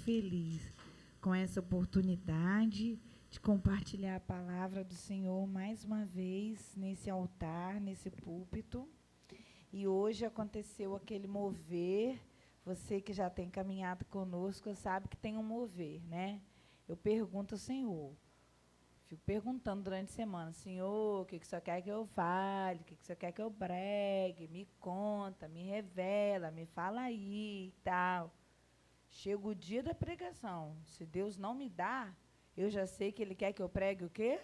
feliz com essa oportunidade de compartilhar a palavra do Senhor mais uma vez nesse altar, nesse púlpito. E hoje aconteceu aquele mover. Você que já tem caminhado conosco sabe que tem um mover, né? Eu pergunto ao Senhor, fico perguntando durante a semana: Senhor, o que o Senhor quer que eu fale? O que o Senhor quer que eu pregue? Me conta, me revela, me fala aí e tal. Chega o dia da pregação. Se Deus não me dá, eu já sei que Ele quer que eu pregue o quê?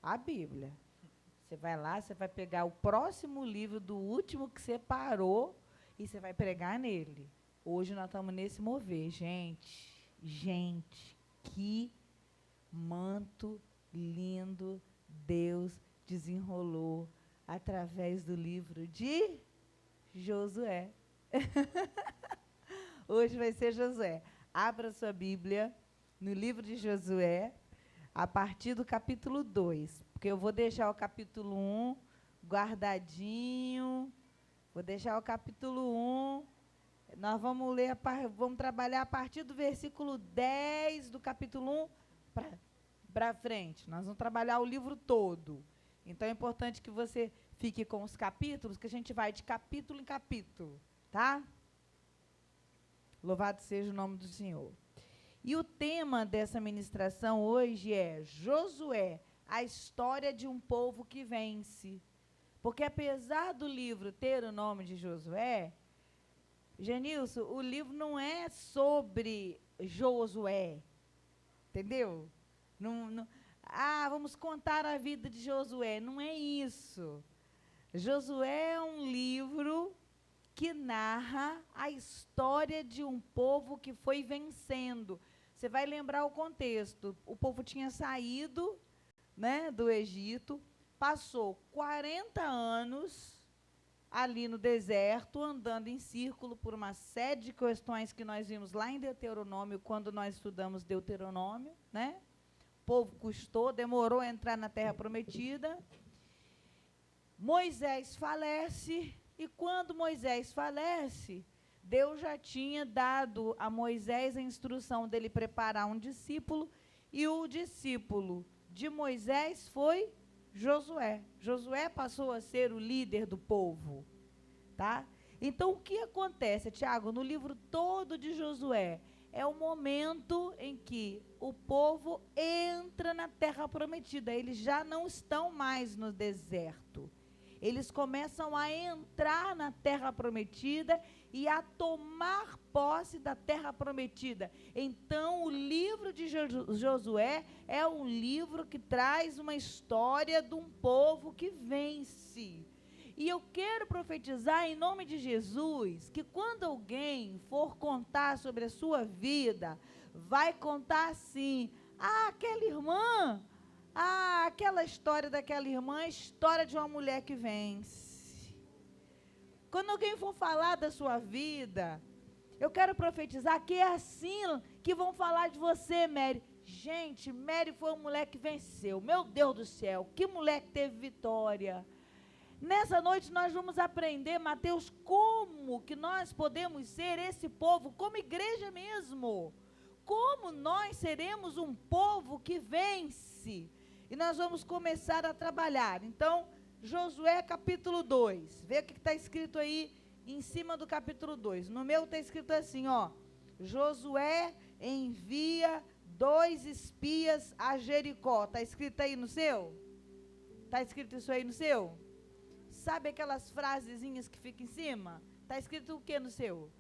A Bíblia. Você vai lá, você vai pegar o próximo livro do último que você parou e você vai pregar nele. Hoje nós estamos nesse mover. Gente, que manto lindo Deus desenrolou através do livro de Josué. Hoje vai ser Josué. Abra sua Bíblia no livro de Josué, a partir do capítulo 2, porque eu vou deixar o capítulo 1 guardadinho, vou deixar o capítulo 1, nós vamos ler, vamos trabalhar a partir do versículo 10 do capítulo 1 para frente. Nós vamos trabalhar o livro todo. Então é importante que você fique com os capítulos, que a gente vai de capítulo em capítulo, tá? Louvado seja o nome do Senhor. E o tema dessa ministração hoje é Josué, a história de um povo que vence. Porque apesar do livro ter o nome de Josué, Genilson, o livro não é sobre Josué, entendeu? Vamos contar a vida de Josué, não é isso. Josué é um livro que narra a história de um povo que foi vencendo. Você vai lembrar o contexto. O povo tinha saído, né, do Egito, passou 40 anos ali no deserto, andando em círculo por uma série de questões que nós vimos lá em Deuteronômio, quando nós estudamos Deuteronômio, né? O povo custou, demorou a entrar na terra prometida. Moisés falece. E quando Moisés falece, Deus já tinha dado a Moisés a instrução dele preparar um discípulo, e o discípulo de Moisés foi Josué. Josué passou a ser o líder do povo, tá? Então, o que acontece, Tiago, no livro todo de Josué? É o momento em que o povo entra na terra prometida. Eles já não estão mais no deserto. Eles começam a entrar na terra prometida e a tomar posse da terra prometida. Então, o livro de Josué é um livro que traz uma história de um povo que vence. E eu quero profetizar em nome de Jesus que quando alguém for contar sobre a sua vida, vai contar assim: aquela irmã... aquela história daquela irmã é a história de uma mulher que vence. Quando alguém for falar da sua vida, eu quero profetizar que é assim que vão falar de você, Mary. Gente, Mary foi uma mulher que venceu. Meu Deus do céu, que mulher que teve vitória. Nessa noite nós vamos aprender, Mateus, como que nós podemos ser esse povo, como igreja mesmo. Como nós seremos um povo que vence. E nós vamos começar a trabalhar. Então, Josué capítulo 2. Vê o que está escrito aí em cima do capítulo 2. No meu está escrito assim, ó. Josué envia 2 espias a Jericó. Está escrito aí no seu? Está escrito isso aí no seu? Sabe aquelas frasezinhas que ficam em cima? Está escrito o que no seu?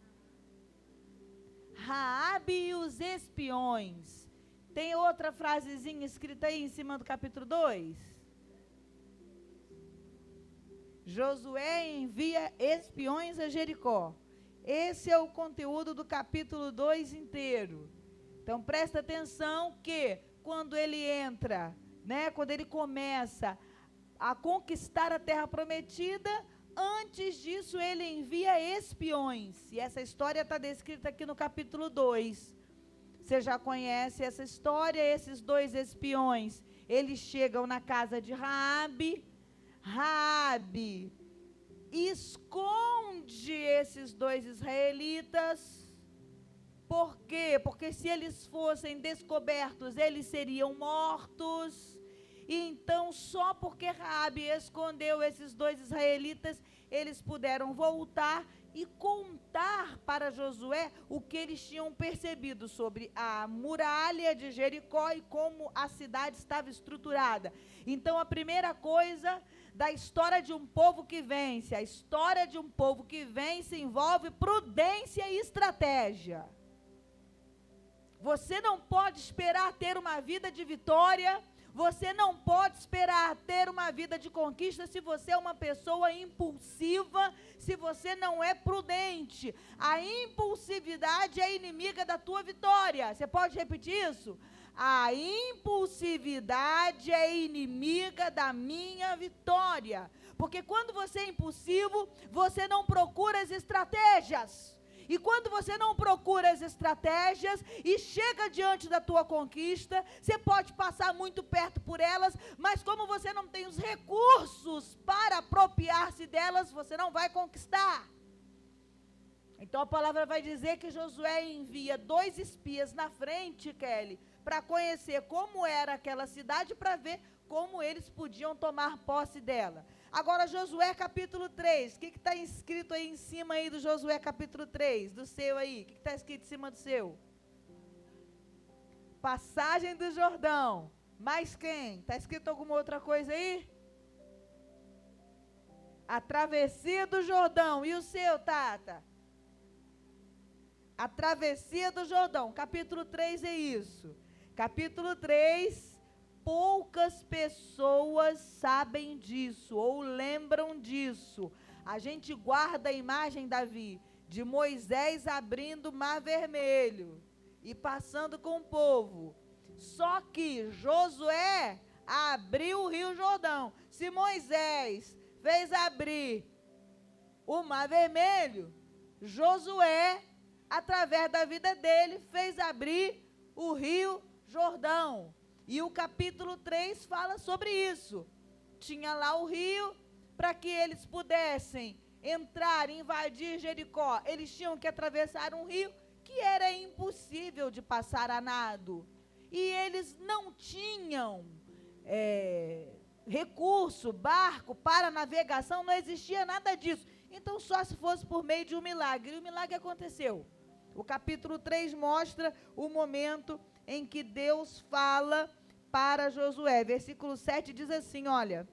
Raabe e os espiões. Tem outra frasezinha escrita aí em cima do capítulo 2? Josué envia espiões a Jericó. Esse é o conteúdo do capítulo 2 inteiro. Então, presta atenção que quando ele entra, né, quando ele começa a conquistar a terra prometida, antes disso ele envia espiões. E essa história está descrita aqui no capítulo 2. Você já conhece essa história? Esses 2 espiões, eles chegam na casa de Raabe. Raabe esconde esses 2 israelitas. Por quê? quê? Porque se eles fossem descobertos, eles seriam mortos. E então, só porque Raabe escondeu esses 2 israelitas, eles puderam voltar e contar para Josué o que eles tinham percebido sobre a muralha de Jericó e como a cidade estava estruturada. Então, a primeira coisa da história de um povo que vence, a história de um povo que vence envolve prudência e estratégia. Você não pode esperar ter uma vida de vitória, você não pode esperar ter uma vida de conquista se você é uma pessoa impulsiva, se você não é prudente. A impulsividade é inimiga da tua vitória. Você pode repetir isso? A impulsividade é inimiga da minha vitória. Porque quando você é impulsivo, você não procura as estratégias. E quando você não procura as estratégias e chega diante da tua conquista, você pode passar muito perto por elas, mas como você não tem os recursos para apropriar-se delas, você não vai conquistar. Então a palavra vai dizer que Josué envia 2 espias na frente, Kelly, para conhecer como era aquela cidade, para ver como eles podiam tomar posse dela. Agora, Josué capítulo 3, o que está escrito aí em cima aí do Josué capítulo 3, do seu aí? O que está escrito em cima do seu? Passagem do Jordão. Mais quem? Está escrito alguma outra coisa aí? A travessia do Jordão. E o seu, Tata? A travessia do Jordão. Capítulo 3 é isso. Capítulo 3... poucas pessoas sabem disso ou lembram disso. A gente guarda a imagem, Davi, de Moisés abrindo o Mar Vermelho e passando com o povo. Só que Josué abriu o Rio Jordão. Se Moisés fez abrir o Mar Vermelho, Josué, através da vida dele, fez abrir o Rio Jordão. E o capítulo 3 fala sobre isso. Tinha lá o rio, para que eles pudessem entrar, invadir Jericó. Eles tinham que atravessar um rio que era impossível de passar a nado. E eles não tinham recurso, barco para navegação, não existia nada disso. Então só se fosse por meio de um milagre. E o milagre aconteceu. O capítulo 3 mostra o momento em que Deus fala para Josué. Versículo 7 diz assim, olha,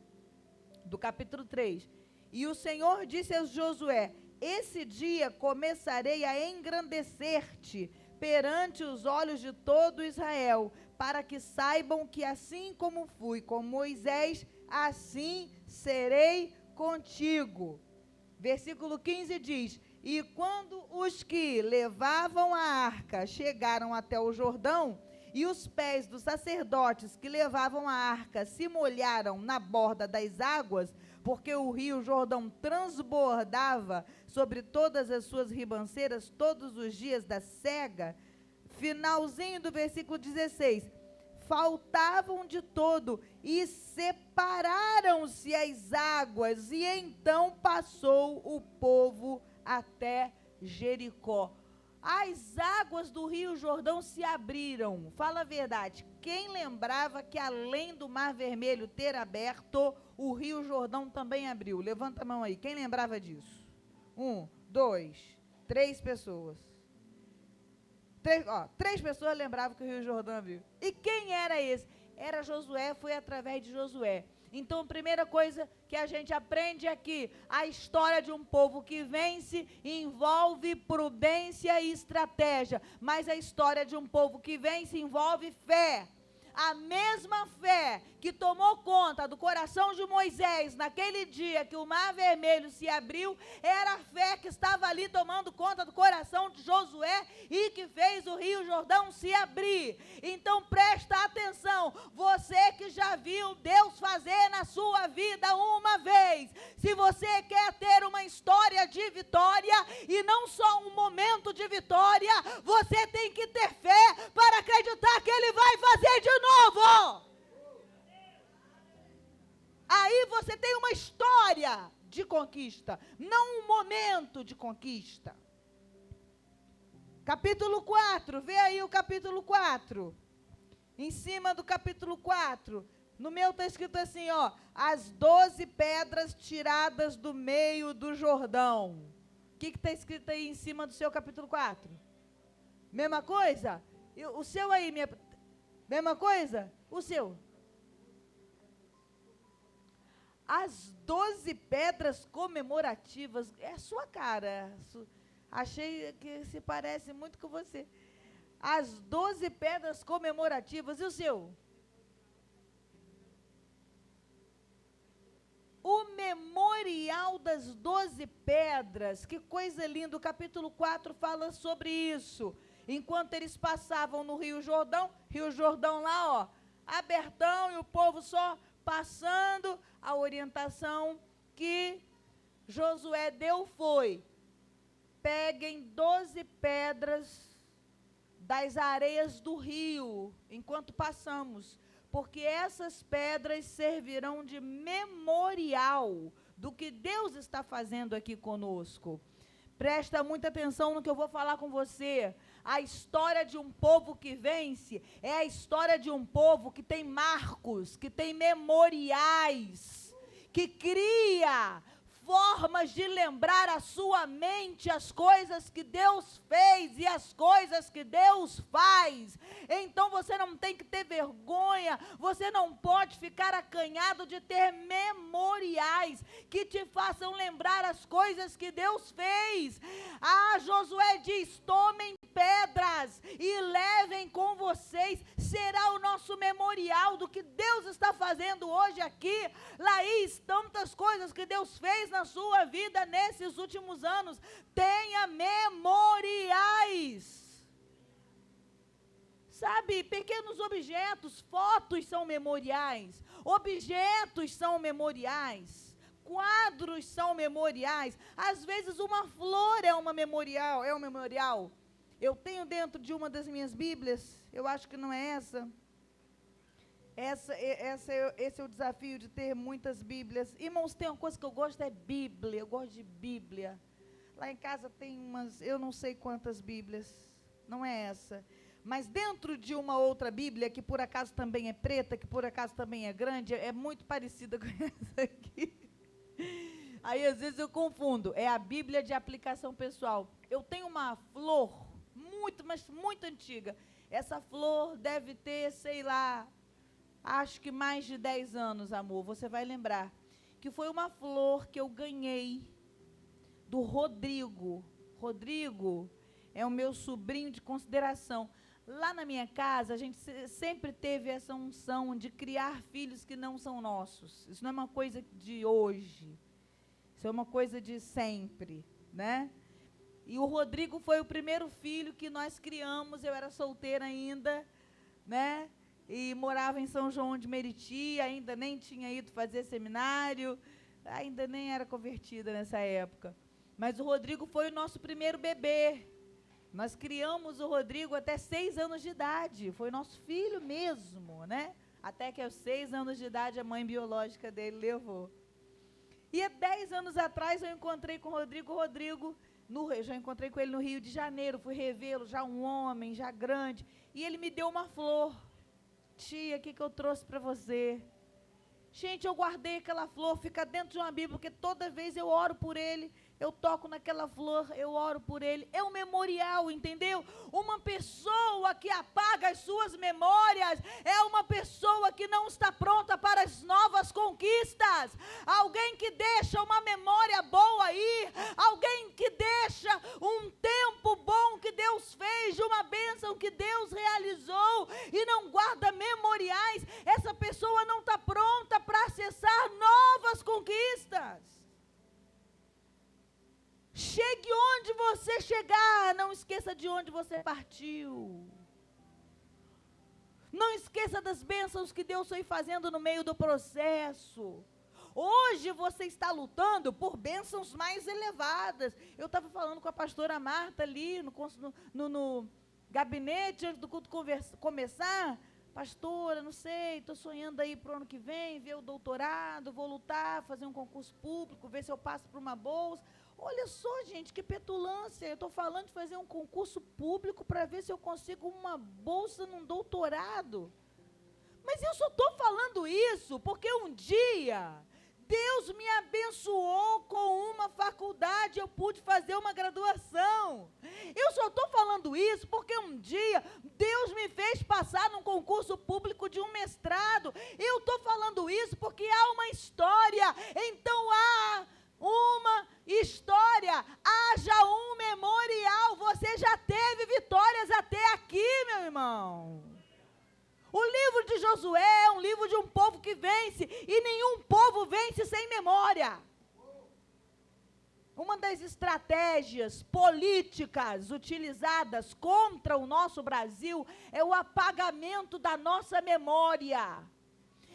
do capítulo 3. E o Senhor disse a Josué, esse dia começarei a engrandecer-te perante os olhos de todo Israel, para que saibam que assim como fui com Moisés, assim serei contigo. Versículo 15 diz, e quando os que levavam a arca chegaram até o Jordão, e os pés dos sacerdotes que levavam a arca se molharam na borda das águas, porque o rio Jordão transbordava sobre todas as suas ribanceiras todos os dias da cega. Finalzinho do versículo 16. Faltavam de todo e separaram-se as águas, e então passou o povo até Jericó. As águas do Rio Jordão se abriram. Fala a verdade. Quem lembrava que além do Mar Vermelho ter aberto, o Rio Jordão também abriu? Levanta a mão aí. Quem lembrava disso? 1, 2, 3 pessoas. 3 pessoas lembravam que o Rio Jordão abriu. E quem era esse? Era Josué, foi através de Josué. Então, a primeira coisa que a gente aprende aqui, a história de um povo que vence envolve prudência e estratégia, mas a história de um povo que vence envolve fé. A mesma fé que tomou conta do coração de Moisés naquele dia que o Mar Vermelho se abriu, era a fé que estava ali tomando conta do coração de Josué e que fez o Rio Jordão se abrir. Então presta atenção, você que já viu Deus fazer na sua vida uma vez, se você quer ter uma história de vitória e não só um momento de vitória, você tem que ter fé para acreditar que Ele vai fazer de novo. Aí você tem uma história de conquista, não um momento de conquista. Capítulo 4, vê aí o capítulo 4. Em cima do capítulo 4, no meu está escrito assim, ó, as 12 pedras tiradas do meio do Jordão. O que está escrito aí em cima do seu capítulo 4? Mesma coisa? O seu aí, mesma coisa? O seu? As 12 pedras comemorativas, é a sua cara, achei que se parece muito com você. As 12 pedras comemorativas, e o seu? O memorial das 12 pedras, que coisa linda, o capítulo 4 fala sobre isso. Enquanto eles passavam no Rio Jordão lá, ó, abertão, e o povo só passando, a orientação que Josué deu foi: peguem 12 pedras das areias do rio, enquanto passamos, porque essas pedras servirão de memorial do que Deus está fazendo aqui conosco. Presta muita atenção no que eu vou falar com você. A história de um povo que vence é a história de um povo que tem marcos, que tem memoriais, que cria formas de lembrar a sua mente as coisas que Deus fez e as coisas que Deus faz. Então você não tem que ter vergonha, você não pode ficar acanhado de ter memoriais que te façam lembrar as coisas que Deus fez. Josué diz: tomem pedras e levem com vocês, será o nosso memorial do que Deus está fazendo hoje aqui. Laís, tantas coisas que Deus fez na sua vida nesses últimos anos. Tenha memoriais. Sabe, pequenos objetos, fotos são memoriais, objetos são memoriais, quadros são memoriais, às vezes uma flor é um memorial. Eu tenho dentro de uma das minhas Bíblias, eu acho que não é essa. Esse é o desafio de ter muitas Bíblias. Irmãos, tem uma coisa que eu gosto, é Bíblia. Eu gosto de Bíblia. Lá em casa tem umas, eu não sei quantas Bíblias. Não é essa. Mas dentro de uma outra Bíblia, que por acaso também é preta, que por acaso também é grande, é muito parecida com essa aqui. Aí às vezes eu confundo. É a Bíblia de aplicação pessoal. Eu tenho uma flor, mas muito antiga. Essa flor deve ter, sei lá, acho que mais de 10 anos, amor, você vai lembrar, que foi uma flor que eu ganhei do Rodrigo. Rodrigo é o meu sobrinho de consideração. Lá na minha casa, a gente sempre teve essa unção de criar filhos que não são nossos. Isso não é uma coisa de hoje, isso é uma coisa de sempre, né? E o Rodrigo foi o primeiro filho que nós criamos, eu era solteira ainda, né? E morava em São João de Meriti, ainda nem tinha ido fazer seminário, ainda nem era convertida nessa época. Mas o Rodrigo foi o nosso primeiro bebê. Nós criamos o Rodrigo até 6 anos de idade, foi nosso filho mesmo, né? Até que aos 6 anos de idade a mãe biológica dele levou. E há 10 anos atrás eu encontrei com o Rodrigo, já encontrei com ele no Rio de Janeiro, fui revê-lo, já um homem, já grande, e ele me deu uma flor. Tia, o que eu trouxe para você? Gente, eu guardei aquela flor, fica dentro de uma Bíblia, porque toda vez eu oro por ele, eu toco naquela flor, eu oro por ele. É um memorial, entendeu? Uma pessoa que apaga as suas memórias é uma pessoa que não está pronta para as novas conquistas. Alguém que deixa uma memória boa aí, alguém que deixa um tempo bom que Deus fez, uma bênção que Deus realizou e não guarda memoriais, essa pessoa não está pronta para acessar novas conquistas. Chegue onde você chegar, não esqueça de onde você partiu. Não esqueça das bênçãos que Deus foi fazendo no meio do processo. Hoje você está lutando por bênçãos mais elevadas. Eu estava falando com a pastora Marta ali no gabinete, antes do culto começar. Pastora, não sei, estou sonhando aí para o ano que vem, ver o doutorado, vou lutar, fazer um concurso público, ver se eu passo para uma bolsa. Olha só, gente, que petulância. Eu estou falando de fazer um concurso público para ver se eu consigo uma bolsa num doutorado. Mas eu só estou falando isso porque um dia Deus me abençoou com uma faculdade, eu pude fazer uma graduação. Eu só estou falando isso porque um dia Deus me fez passar num concurso público de um mestrado. Eu estou falando isso porque há uma história. Então há uma história, haja um memorial. Você já teve vitórias até aqui, meu irmão. O livro de Josué é um livro de um povo que vence, e nenhum povo vence sem memória. Uma das estratégias políticas utilizadas contra o nosso Brasil é o apagamento da nossa memória.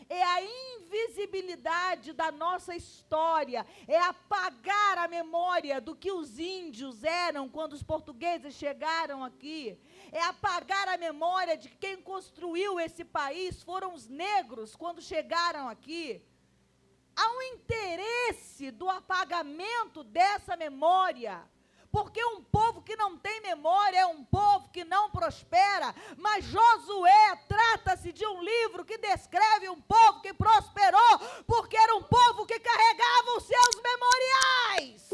É a invisibilidade da nossa história, é apagar a memória do que os índios eram quando os portugueses chegaram aqui, é apagar a memória de que quem construiu esse país foram os negros quando chegaram aqui. Há um interesse do apagamento dessa memória, porque um povo que não tem memória é um povo que não prospera. Mas Josué trata-se de um livro que descreve um povo que prosperou, porque era um povo que carregava os seus memoriais.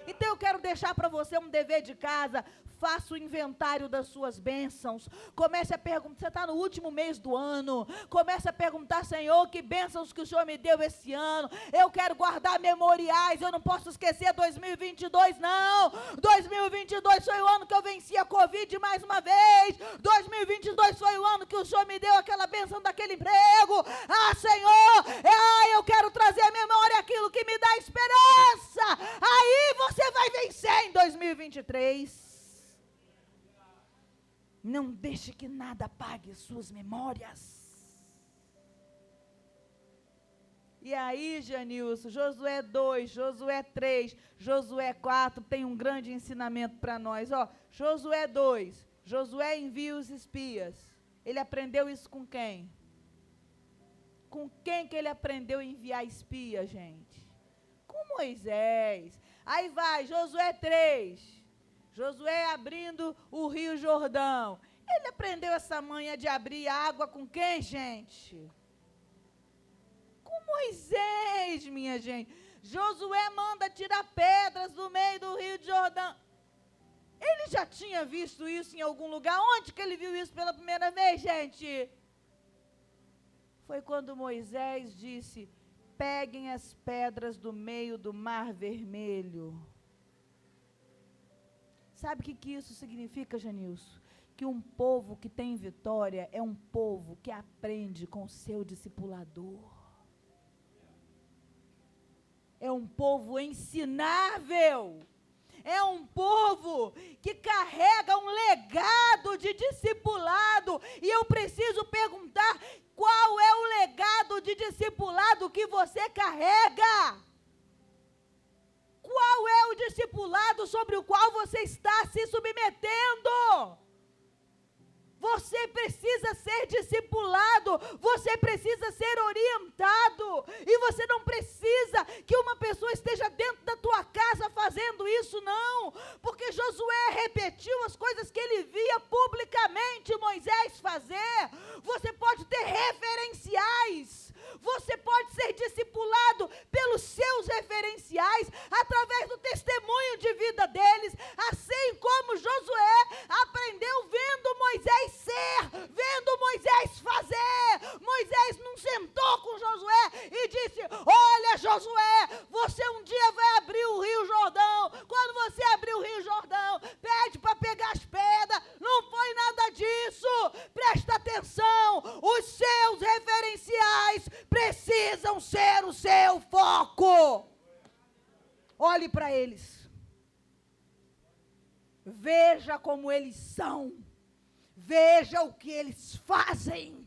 Então eu quero deixar para você um dever de casa. Faça o inventário das suas bênçãos. Comece a perguntar, você está no último mês do ano. Comece a perguntar, Senhor, que bênçãos que o Senhor me deu esse ano. Eu quero guardar memoriais, eu não posso esquecer 2022, não. 2022 foi o ano que eu venci a Covid mais uma vez. 2022 foi o ano que o Senhor me deu aquela bênção daquele emprego. Ah, Senhor, eu quero trazer à memória aquilo que me dá esperança. Aí você vai vencer em 2023. Não deixe que nada apague suas memórias. E aí, Janilson, Josué 2, Josué 3, Josué 4, tem um grande ensinamento para nós. Josué 2, Josué envia os espias. Ele aprendeu isso com quem? Com quem que ele aprendeu a enviar espias, gente? Com Moisés. Aí vai, Josué 3. Josué abrindo o Rio Jordão. Ele aprendeu essa manha de abrir água com quem, gente? Com Moisés, minha gente. Josué manda tirar pedras do meio do Rio de Jordão. Ele já tinha visto isso em algum lugar? Onde que ele viu isso pela primeira vez, gente? Foi quando Moisés disse: peguem as pedras do meio do Mar Vermelho. Sabe o que isso significa, Janilson? Que um povo que tem vitória é um povo que aprende com o seu discipulador. É um povo ensinável. É um povo que carrega um legado de discipulado. E eu preciso perguntar, qual é o legado de discipulado que você carrega? Qual é o discipulado sobre o qual você está se submetendo? Você precisa ser discipulado, você precisa ser orientado, e você não precisa que uma pessoa esteja dentro da tua casa fazendo isso, não, porque Josué repetiu as coisas que ele via publicamente Moisés fazer. Você pode ter referenciais, você pode ser discipulado pelos seus referenciais, através do testemunho de vida deles, assim como Josué aprendeu vendo Moisés ser, vendo Moisés fazer. Moisés não sentou com Josué e disse: olha, Josué, você um dia vai abrir o Rio Jordão. Quando você abrir o Rio Jordão, pede para pegar as pedras. Não foi nada disso. Presta atenção, os seus referenciais precisam ser o seu foco. Olhe para eles, veja como eles são, veja o que eles fazem,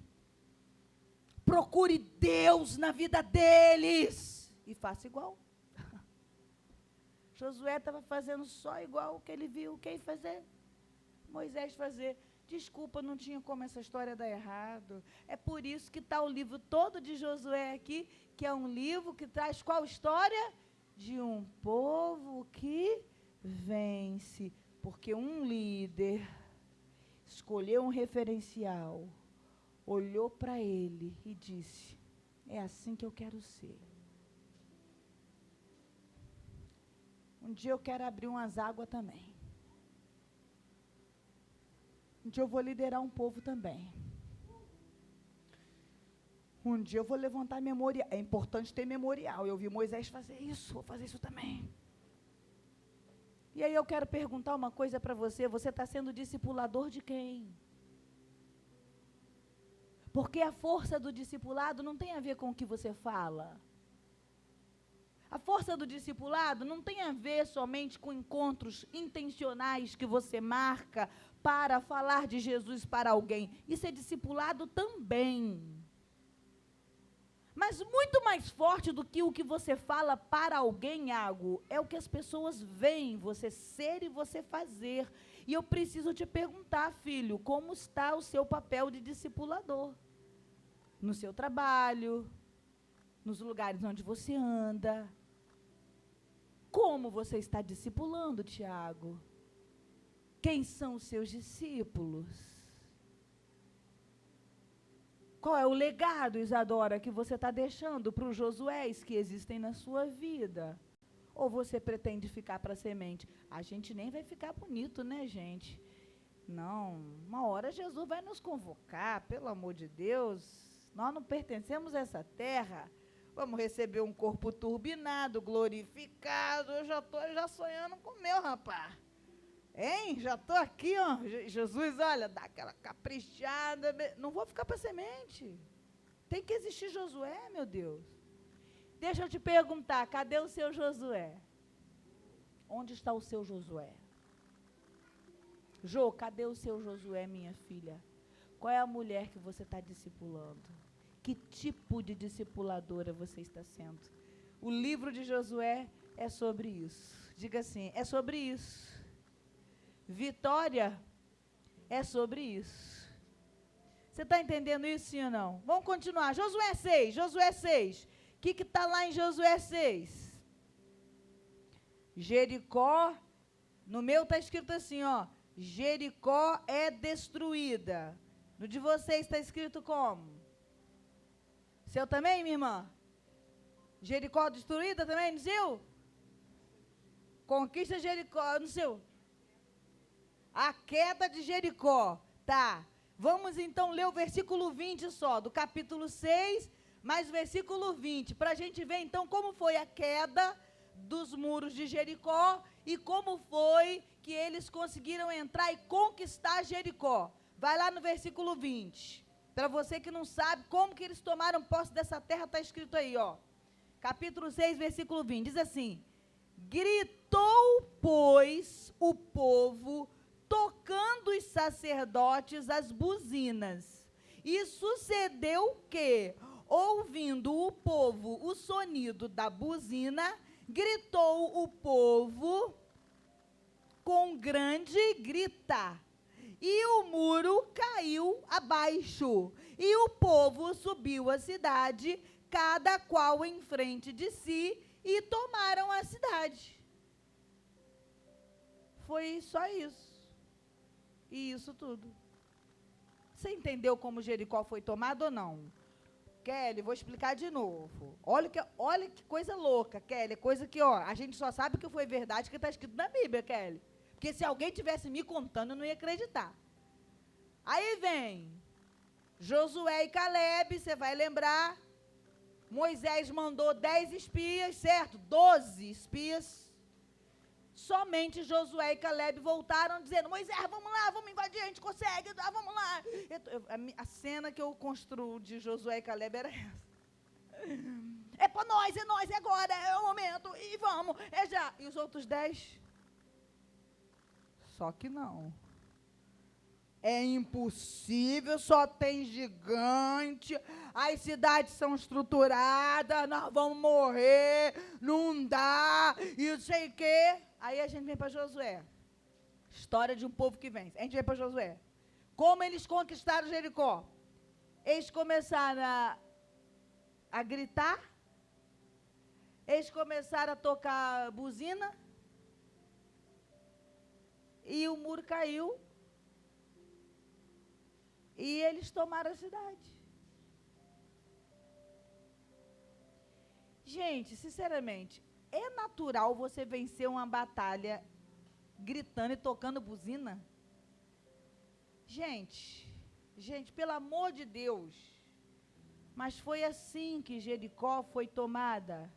procure Deus na vida deles e faça igual. Josué estava fazendo só igual o que ele viu quem fazer, Moisés fazer. Desculpa, não tinha como essa história dar errado. É por isso que está o livro todo de Josué aqui, que é um livro que traz qual história? de um povo que vence. Porque um líder escolheu um referencial, olhou para ele e disse: é assim que eu quero ser. Um dia eu quero abrir umas águas também. Um dia eu vou liderar um povo também. Um dia eu vou levantar memorial. É importante ter memorial. Eu vi Moisés fazer isso, vou fazer isso também. E aí eu quero perguntar uma coisa para você. Você está sendo discipulador de quem? Porque a força do discipulado não tem a ver com o que você fala. A força do discipulado não tem a ver somente com encontros intencionais que você marca para falar de Jesus para alguém. Isso é discipulado também. Mas muito mais forte do que o que você fala para alguém, algo, é o que as pessoas veem você ser e você fazer. E eu preciso te perguntar, filho, como está o seu papel de discipulador? No seu trabalho, nos lugares onde você anda. Como você está discipulando, Tiago? Quem são os seus discípulos? Qual é o legado, Isadora, que você está deixando para os Josués que existem na sua vida? Ou você pretende ficar para a semente? A gente nem vai ficar bonito, né, gente? Não, uma hora Jesus vai nos convocar, pelo amor de Deus. Nós não pertencemos a essa terra. Vamos receber um corpo turbinado, glorificado. Eu já estou sonhando com o meu, rapaz. Hein? Já estou aqui, ó. Jesus, olha, dá aquela caprichada. Não vou ficar para semente. Tem que existir Josué, meu Deus. Deixa eu te perguntar, cadê o seu Josué? Onde está o seu Josué? Jô, cadê o seu Josué, minha filha? Qual é a mulher que você está discipulando? Que tipo de discipuladora você está sendo? O livro de Josué é sobre isso. Diga assim, é sobre isso. Vitória é sobre isso. Você está entendendo isso, sim ou não? Vamos continuar. Josué 6, Josué 6. O que está lá em Josué 6? Jericó, no meu está escrito assim, ó. Jericó é destruída. No de vocês está escrito como? Seu também, minha irmã? Jericó destruída também, no seu? Conquista Jericó, no seu? A queda de Jericó. Tá. Vamos então ler o versículo 20 só, do capítulo 6, mais o versículo 20, para a gente ver então como foi a queda dos muros de Jericó e como foi que eles conseguiram entrar e conquistar Jericó. Vai lá no versículo 20. Para você que não sabe como que eles tomaram posse dessa terra, está escrito aí, ó. Capítulo 6, versículo 20. Diz assim: gritou, pois, o povo, tocando os sacerdotes as buzinas. E sucedeu que, ouvindo o povo o sonido da buzina, gritou o povo com grande grita. E o muro caiu abaixo, e o povo subiu a cidade, cada qual em frente de si, e tomaram a cidade. Foi só isso. E isso tudo. Você entendeu como Jericó foi tomado ou não? Kelly, vou explicar de novo. Olha que coisa louca, Kelly. Coisa que, ó, a gente só sabe que foi verdade que está escrito na Bíblia, Kelly. Porque se alguém tivesse me contando, eu não ia acreditar. Aí vem Josué e Caleb, você vai lembrar. Moisés mandou 10 espias, certo? 12 espias. Somente Josué e Caleb voltaram dizendo: Moisés, vamos lá, vamos invadir, a gente consegue, vamos lá. A cena que eu construo de Josué e Caleb era essa. É para nós, é agora, é o momento, e vamos, é já. E os outros 10? Só que não. É impossível, só tem gigante, as cidades são estruturadas, nós vamos morrer, não dá, e não sei o quê. Aí a gente vem para Josué. História de um povo que vence. A gente vem para Josué. Como eles conquistaram Jericó? Eles começaram a gritar, Eles começaram a tocar buzina e o muro caiu e eles tomaram a cidade. Gente, sinceramente, é natural você vencer uma batalha gritando e tocando buzina? Gente, pelo amor de Deus. Mas foi assim que Jericó foi tomada.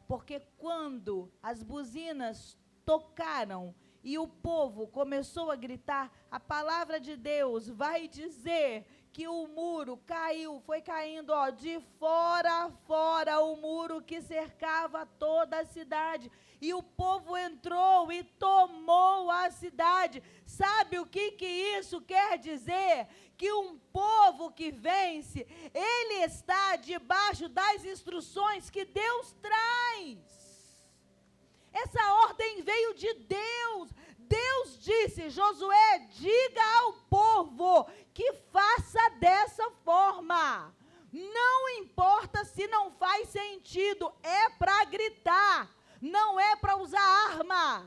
Porque quando as buzinas tocaram e o povo começou a gritar, a palavra de Deus vai dizer que o muro caiu, foi caindo, de fora a fora, o muro que cercava toda a cidade. E o povo entrou e tomou a cidade. Sabe o que isso quer dizer? Que um povo que vence, ele está debaixo das instruções que Deus traz. Essa ordem veio de Deus. Deus disse: Josué, diga ao povo que faça dessa forma. Não importa se não faz sentido, é para gritar. Não é para usar arma,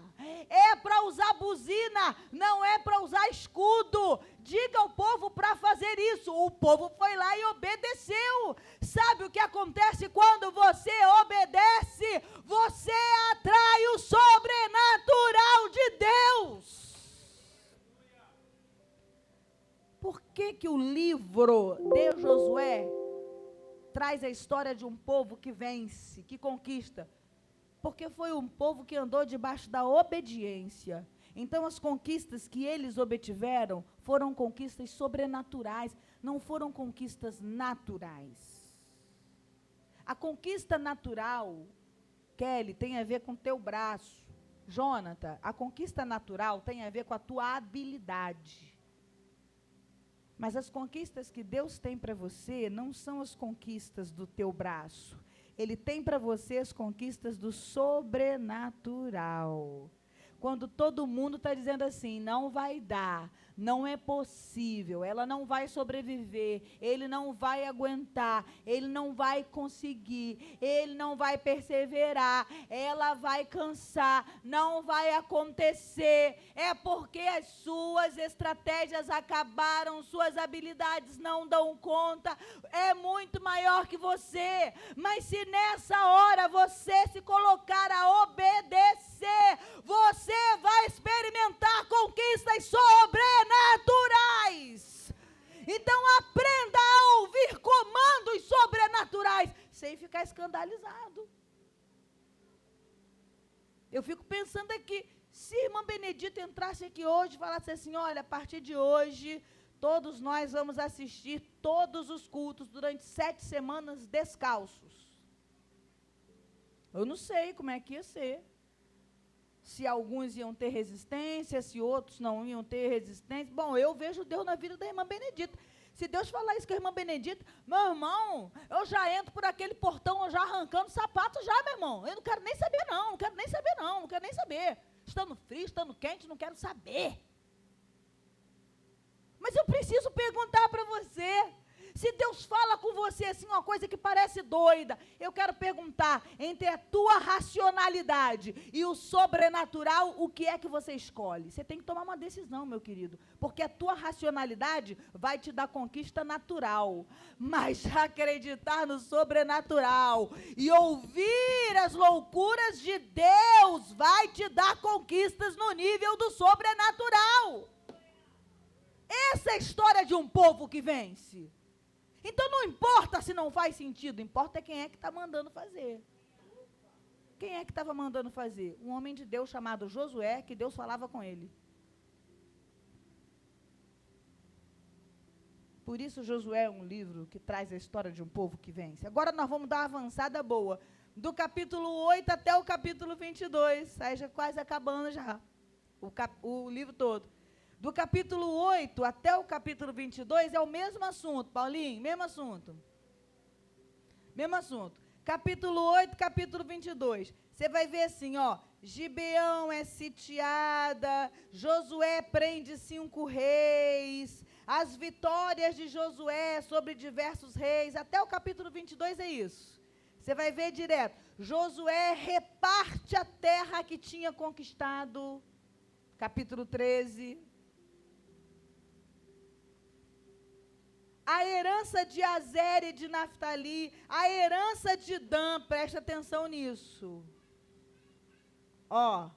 é para usar buzina, não é para usar escudo. Diga ao povo para fazer isso. O povo foi lá e obedeceu. Sabe o que acontece quando você obedece? Você atrai o sobrenatural de Deus. Por que o livro de Josué traz a história de um povo que vence, que conquista? Porque foi um povo que andou debaixo da obediência. Então, as conquistas que eles obtiveram foram conquistas sobrenaturais, não foram conquistas naturais. A conquista natural, Kelly, tem a ver com o teu braço. Jonathan, a conquista natural tem a ver com a tua habilidade. Mas as conquistas que Deus tem para você não são as conquistas do teu braço. Ele tem para você as conquistas do sobrenatural. Quando todo mundo está dizendo assim, não vai dar, não é possível, ela não vai sobreviver, ele não vai aguentar, ele não vai conseguir, ele não vai perseverar, ela vai cansar, não vai acontecer, é porque as suas estratégias acabaram, suas habilidades não dão conta, é muito maior que você. Mas se nessa hora você se colocar a obedecer, você vai experimentar conquistas sobrenaturais. Então aprenda a ouvir comandos sobrenaturais, sem ficar escandalizado. Eu fico pensando aqui, se a irmã Benedita entrasse aqui hoje e falasse assim, olha, a partir de hoje, todos nós vamos assistir todos os cultos durante 7 semanas descalços. Eu não sei como é que ia ser. Se alguns iam ter resistência, se outros não iam ter resistência. Bom, eu vejo Deus na vida da irmã Benedita. Se Deus falar isso com a irmã Benedita, meu irmão, eu já entro por aquele portão, já arrancando sapato já, meu irmão. Eu não quero nem saber não, não quero nem saber não, não quero nem saber. Estando frio, estando quente, não quero saber. Mas eu preciso perguntar para você, se Deus fala com você assim, uma coisa que parece doida, eu quero perguntar, entre a tua racionalidade e o sobrenatural, o que é que você escolhe? Você tem que tomar uma decisão, meu querido, porque a tua racionalidade vai te dar conquista natural, mas acreditar no sobrenatural e ouvir as loucuras de Deus vai te dar conquistas no nível do sobrenatural. Essa é a história de um povo que vence. Então não importa se não faz sentido, importa quem é que está mandando fazer. Quem é que estava mandando fazer? Um homem de Deus chamado Josué, que Deus falava com ele. Por isso Josué é um livro que traz a história de um povo que vence. Agora nós vamos dar uma avançada boa. Do capítulo 8 até o capítulo 22. Aí já quase acabando já. O livro todo. Do capítulo 8 até o capítulo 22 é o mesmo assunto, Paulinho, mesmo assunto. Mesmo assunto. Capítulo 8, capítulo 22. Você vai ver assim, Gibeão é sitiada, Josué prende 5 reis, as vitórias de Josué sobre diversos reis, até o capítulo 22 é isso. Você vai ver direto. Josué reparte a terra que tinha conquistado. Capítulo 13. A herança de Azer e de Naftali, a herança de Dan, presta atenção nisso. Ó,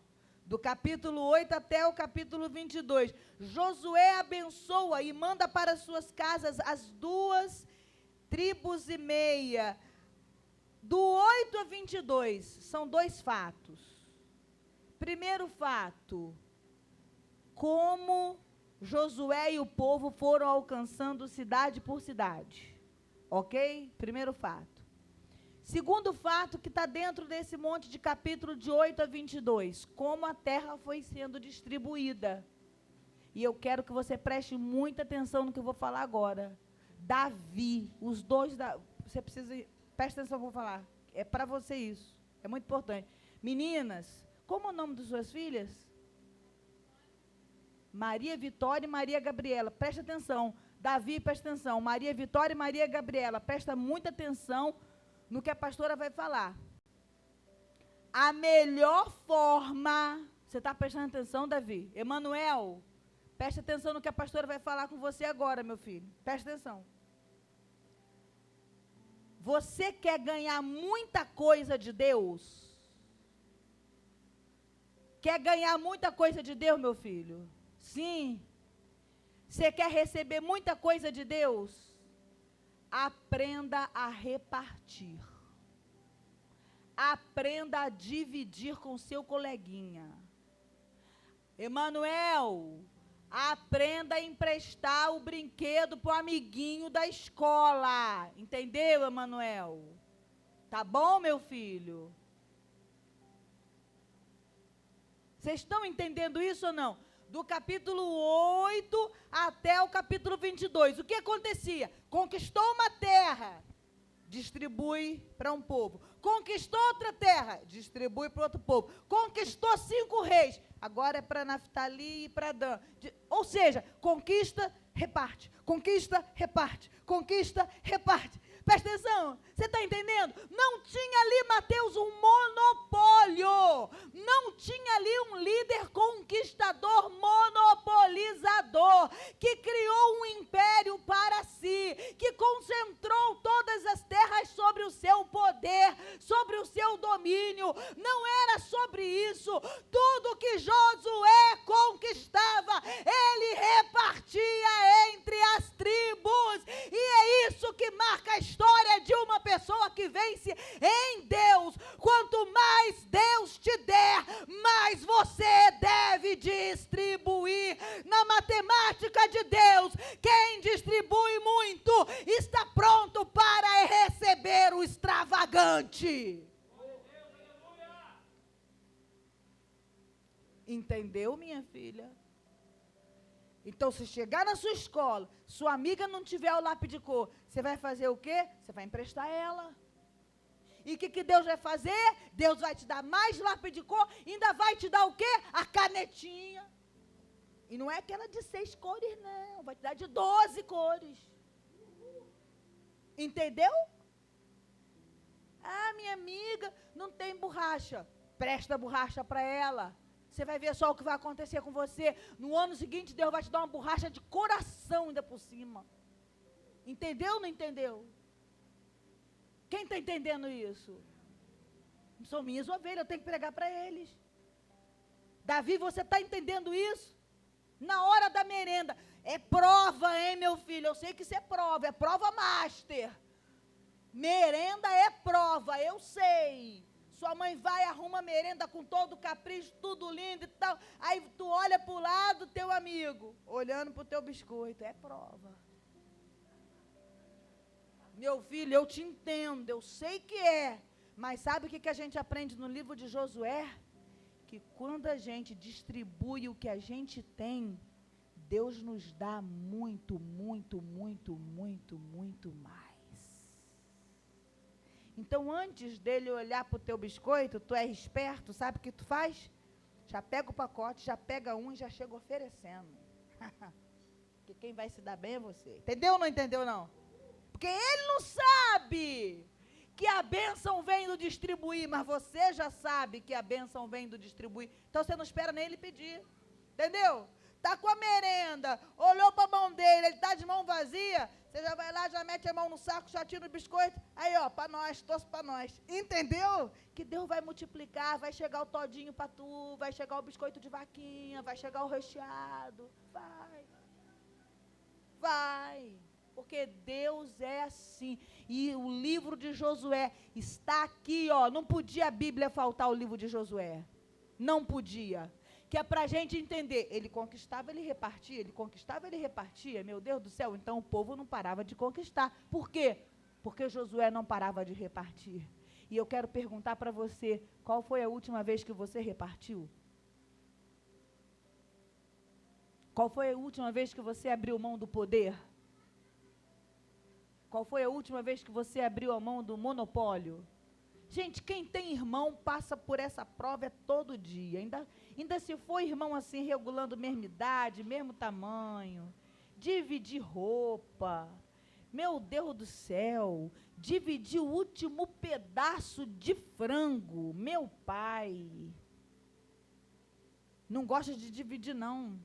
do capítulo 8 até o capítulo 22. Josué abençoa e manda para suas casas as 2 tribos e meia. Do 8 a 22, são 2 fatos. Primeiro fato, como Josué e o povo foram alcançando cidade por cidade. Ok? Primeiro fato. Segundo fato, que está dentro desse monte de capítulo de 8 a 22, como a terra foi sendo distribuída. E eu quero que você preste muita atenção no que eu vou falar agora. Davi, os dois, você precisa, preste atenção no que eu vou falar. É para você isso, é muito importante. Meninas, como é o nome das suas filhas? Maria Vitória e Maria Gabriela, presta atenção. Davi, presta atenção. Maria Vitória e Maria Gabriela, presta muita atenção no que a pastora vai falar. A melhor forma, você está prestando atenção, Davi? Emanuel, presta atenção no que a pastora vai falar com você agora, meu filho. Presta atenção. Você quer ganhar muita coisa de Deus? Quer ganhar muita coisa de Deus, meu filho? Sim. Você quer receber muita coisa de Deus? Aprenda a repartir. Aprenda a dividir com seu coleguinha. Emanuel, aprenda a emprestar o brinquedo para o amiguinho da escola. Entendeu, Emanuel? Tá bom, meu filho? Vocês estão entendendo isso ou não? Do capítulo 8 até o capítulo 22. O que acontecia? Conquistou uma terra, distribui para um povo. Conquistou outra terra, distribui para outro povo. Conquistou 5 reis, agora é para Naftali e para Dan. Ou seja, conquista, reparte. Conquista, reparte. Conquista, reparte. Presta atenção, você está entendendo? Não tinha ali, Mateus, um monopólio. Não tinha ali um líder conquistador monopolizador, que criou um império para si, que concentrou todas as terras sobre o seu poder, sobre o seu domínio. Não era sobre isso. Tudo que Josué conquistava, ele repartia entre as tribos. E é isso que marca a história de uma pessoa que vence em Deus. Quanto mais Deus te der, mais você deve distribuir. Na matemática de Deus, quem distribui muito está pronto para receber o extravagante. Entendeu, minha filha? Então, se chegar na sua escola, sua amiga não tiver o lápis de cor, você vai fazer o quê? Você vai emprestar ela. E o que Deus vai fazer? Deus vai te dar mais lápis de cor, ainda vai te dar o quê? A canetinha. E não é aquela de 6 cores, não. Vai te dar de 12 cores. Entendeu? Ah, minha amiga, não tem borracha. Presta borracha para ela. Você vai ver só o que vai acontecer com você. No ano seguinte, Deus vai te dar uma borracha de coração ainda por cima. Entendeu ou não entendeu? Quem está entendendo isso? São minhas ovelhas, eu tenho que pregar para eles. Davi, você está entendendo isso? Na hora da merenda. É prova, hein, meu filho? Eu sei que isso é prova master. Merenda é prova, eu sei. Sua mãe vai, arruma merenda com todo capricho, tudo lindo e tal. Aí tu olha para o lado, teu amigo, olhando para o teu biscoito. É prova. Meu filho, eu te entendo, eu sei que é. Mas sabe o que a gente aprende no livro de Josué? Que quando a gente distribui o que a gente tem, Deus nos dá muito, muito, muito, muito, muito mais. Então, antes dele olhar para o teu biscoito, tu és esperto, sabe o que tu faz? Já pega o pacote, já pega um e já chega oferecendo. Porque quem vai se dar bem é você. Entendeu ou não entendeu, não? Porque ele não sabe que a bênção vem do distribuir, mas você já sabe que a bênção vem do distribuir, então você não espera nem ele pedir, entendeu? Está com a merenda, olhou para a mão dele, ele está de mão vazia, você já vai lá, já mete a mão no saco, já tira o biscoito, aí ó, para nós, torce para nós, entendeu? Que Deus vai multiplicar, vai chegar o todinho para tu, vai chegar o biscoito de vaquinha, vai chegar o recheado, vai, porque Deus é assim, e o livro de Josué está aqui, ó, não podia a Bíblia faltar o livro de Josué, não podia, que é para a gente entender, ele conquistava, ele repartia, meu Deus do céu, então o povo não parava de conquistar, por quê? Porque Josué não parava de repartir, e eu quero perguntar para você, qual foi a última vez que você repartiu? Qual foi a última vez que você abriu mão do poder? Qual foi a última vez que você abriu a mão do monopólio? Gente, quem tem irmão passa por essa prova todo dia. Ainda se for irmão assim, regulando mesma idade, mesmo tamanho. Dividir roupa. Meu Deus do céu. Dividir o último pedaço de frango. Meu pai. Não gosta de dividir, não.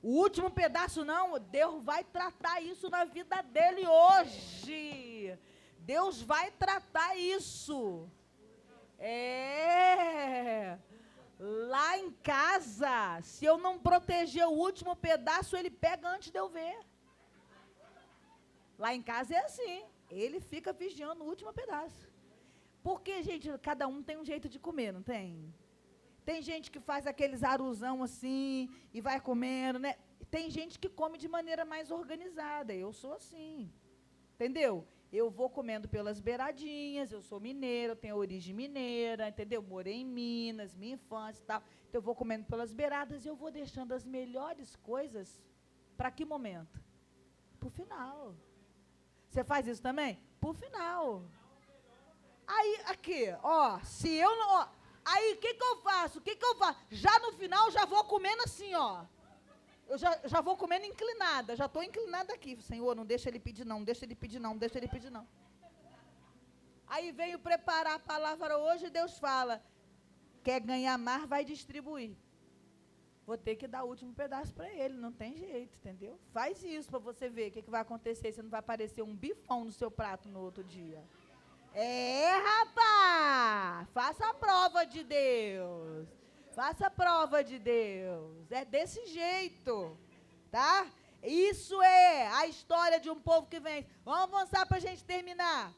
O último pedaço não, Deus vai tratar isso na vida dele hoje. Deus vai tratar isso. Lá em casa, se eu não proteger o último pedaço, ele pega antes de eu ver. Lá em casa é assim, ele fica vigiando o último pedaço. Porque, gente, cada um tem um jeito de comer, não tem? Tem gente que faz aqueles aruzão assim e vai comendo, né? Tem gente que come de maneira mais organizada. Eu sou assim, entendeu? Eu vou comendo pelas beiradinhas, eu sou mineira, eu tenho origem mineira, entendeu? Morei em Minas, minha infância e tal. Então, eu vou comendo pelas beiradas e eu vou deixando as melhores coisas para que momento? Para o final. Você faz isso também? Para o final. Aí, aqui, ó, se eu não... Ó, aí, o que eu faço? Já no final, já vou comendo assim, ó. Eu já vou comendo inclinada, já estou inclinada aqui. Senhor, não deixa ele pedir não, não deixa ele pedir não. Aí veio preparar a palavra hoje e Deus fala, quer ganhar mais, vai distribuir. Vou ter que dar o último pedaço para ele, não tem jeito, entendeu? Faz isso para você ver o que vai acontecer, você não vai aparecer um bifão no seu prato no outro dia. Rapaz, faça a prova de Deus. Faça a prova de Deus. É desse jeito, tá? Isso é a história de um povo que vence. Vamos avançar para a gente terminar.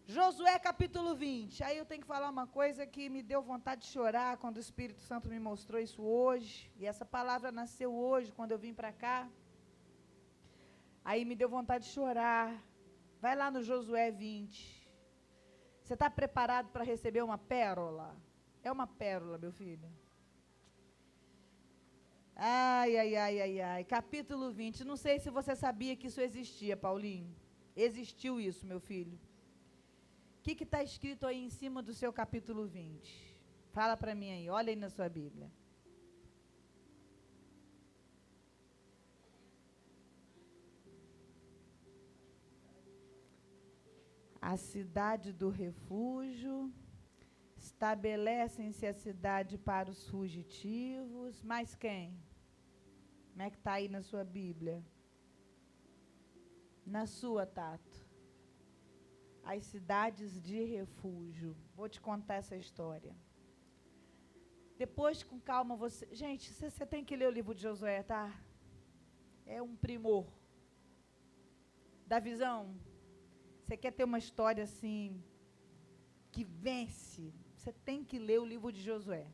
Josué capítulo 20. Aí eu tenho que falar uma coisa que me deu vontade de chorar quando o Espírito Santo me mostrou isso hoje. E essa palavra nasceu hoje, quando eu vim para cá. Aí me deu vontade de chorar. Vai lá no Josué 20. Você está preparado para receber uma pérola? É uma pérola, meu filho. Ai. Capítulo 20. Não sei se você sabia que isso existia, Paulinho. Existiu isso, meu filho. O que está escrito aí em cima do seu capítulo 20? Fala para mim aí, olha aí na sua Bíblia. A cidade do refúgio, estabelecem-se a cidade para os fugitivos, mas quem? Como é que está aí na sua Bíblia? Na sua, Tato. As cidades de refúgio. Vou te contar essa história. Depois, com calma, você... Gente, você tem que ler o livro de Josué, tá? É um primor. Da visão... Você quer ter uma história assim, que vence, você tem que ler o livro de Josué.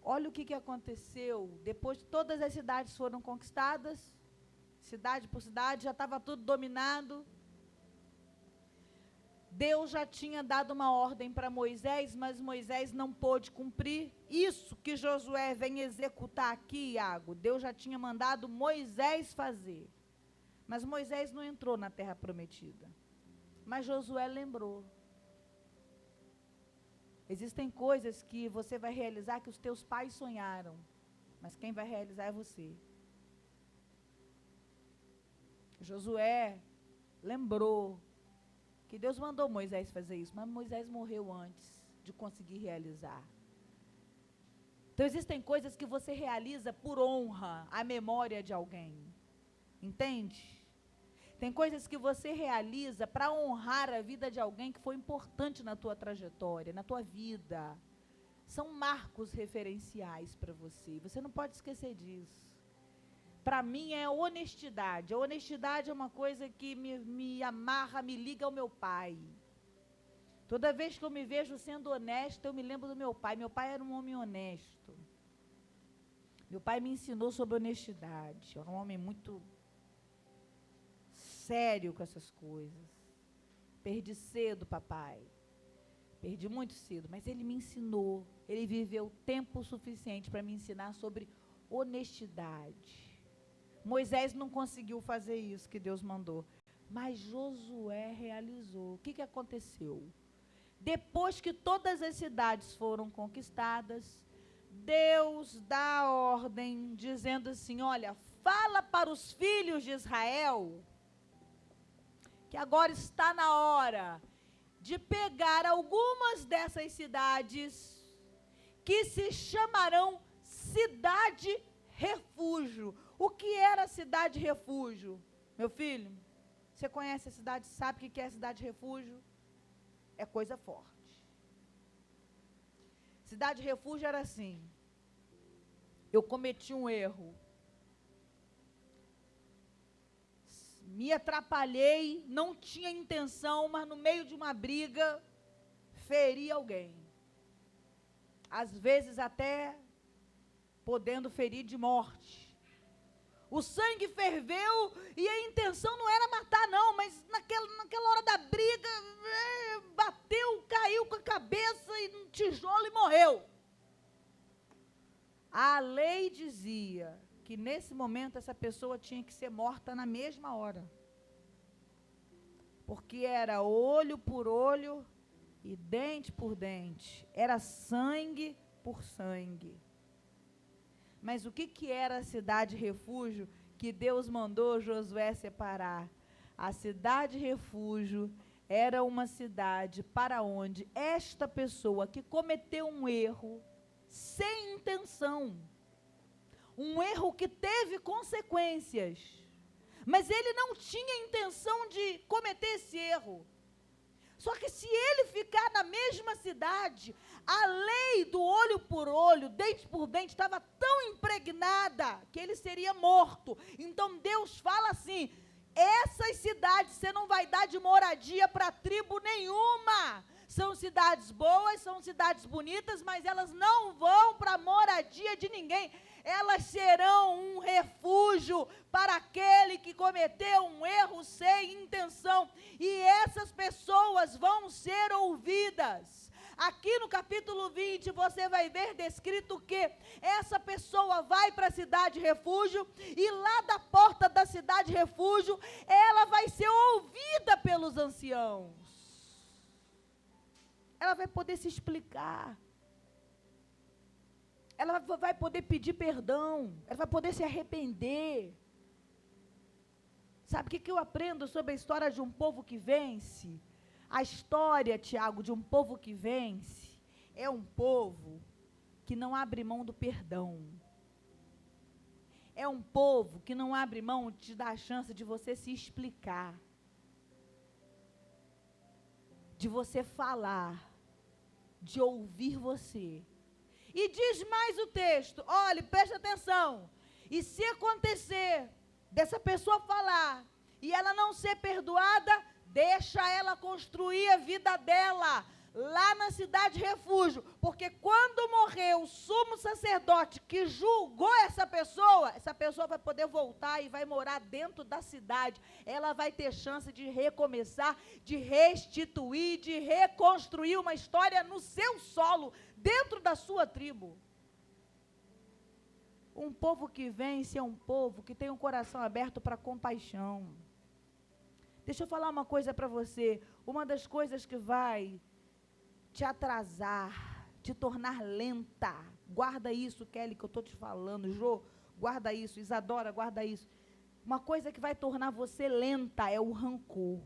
Olha o que aconteceu, depois todas as cidades foram conquistadas, cidade por cidade, já estava tudo dominado. Deus já tinha dado uma ordem para Moisés, mas Moisés não pôde cumprir. Isso que Josué vem executar aqui, Iago, Deus já tinha mandado Moisés fazer. Mas Moisés não entrou na terra prometida. Mas Josué lembrou. Existem coisas que você vai realizar que os teus pais sonharam. Mas quem vai realizar é você. Josué lembrou que Deus mandou Moisés fazer isso, mas Moisés morreu antes de conseguir realizar. Então existem coisas que você realiza por honra à memória de alguém. Entende? Tem coisas que você realiza para honrar a vida de alguém que foi importante na tua trajetória, na tua vida. São marcos referenciais para você. Você não pode esquecer disso. Para mim é honestidade. A honestidade é uma coisa que me amarra, me liga ao meu pai. Toda vez que eu me vejo sendo honesta, eu me lembro do meu pai. Meu pai era um homem honesto. Meu pai me ensinou sobre honestidade. Era um homem muito sério com essas coisas. Perdi cedo, papai. Perdi muito cedo, mas ele me ensinou. Ele viveu tempo suficiente para me ensinar sobre honestidade. Moisés não conseguiu fazer isso que Deus mandou, mas Josué realizou. O que aconteceu? Depois que todas as cidades foram conquistadas, Deus dá a ordem, dizendo assim, olha, fala para os filhos de Israel, que agora está na hora de pegar algumas dessas cidades, que se chamarão cidade refúgio. O que era cidade refúgio? Meu filho, você conhece a cidade, sabe o que é cidade refúgio? É coisa forte. Cidade refúgio era assim, eu cometi um erro, me atrapalhei, não tinha intenção, mas no meio de uma briga, feri alguém. Às vezes até podendo ferir de morte. O sangue ferveu e a intenção não era matar não, mas naquela hora da briga, bateu, caiu com a cabeça e no tijolo e morreu. A lei dizia que nesse momento essa pessoa tinha que ser morta na mesma hora. Porque era olho por olho e dente por dente. Era sangue por sangue. Mas o que era a cidade refúgio que Deus mandou Josué separar? A cidade refúgio era uma cidade para onde esta pessoa que cometeu um erro sem intenção, um erro que teve consequências, mas ele não tinha intenção de cometer esse erro. Só que se ele ficar na mesma cidade, a lei do olho por olho, dente por dente, estava tão impregnada que ele seria morto. Então Deus fala assim, essas cidades você não vai dar de moradia para tribo nenhuma. São cidades boas, são cidades bonitas, mas elas não vão para a moradia de ninguém. Elas serão um refúgio para aquele que cometeu um erro sem intenção. E essas pessoas vão ser ouvidas. Aqui no capítulo 20, você vai ver descrito que essa pessoa vai para a cidade refúgio e lá da porta da cidade refúgio, ela vai ser ouvida pelos anciãos. Ela vai poder se explicar. Ela vai poder pedir perdão. Ela vai poder se arrepender. Sabe o que eu aprendo sobre a história de um povo que vence? A história, Tiago, de um povo que vence é um povo que não abre mão do perdão. É um povo que não abre mão de te dar a chance de você se explicar. De você falar. De ouvir você. E diz mais o texto, olha, preste atenção. E se acontecer dessa pessoa falar e ela não ser perdoada, deixa ela construir a vida dela lá na cidade refúgio, porque quando morrer o sumo sacerdote que julgou essa pessoa vai poder voltar e vai morar dentro da cidade. Ela vai ter chance de recomeçar, de restituir, de reconstruir uma história no seu solo, dentro da sua tribo. Um povo que vence é um povo que tem um coração aberto para compaixão. Deixa eu falar uma coisa para você. Uma das coisas que vai te atrasar, te tornar lenta. Guarda isso, Kelly, que eu estou te falando. Jô, guarda isso. Isadora, guarda isso. Uma coisa que vai tornar você lenta é o rancor.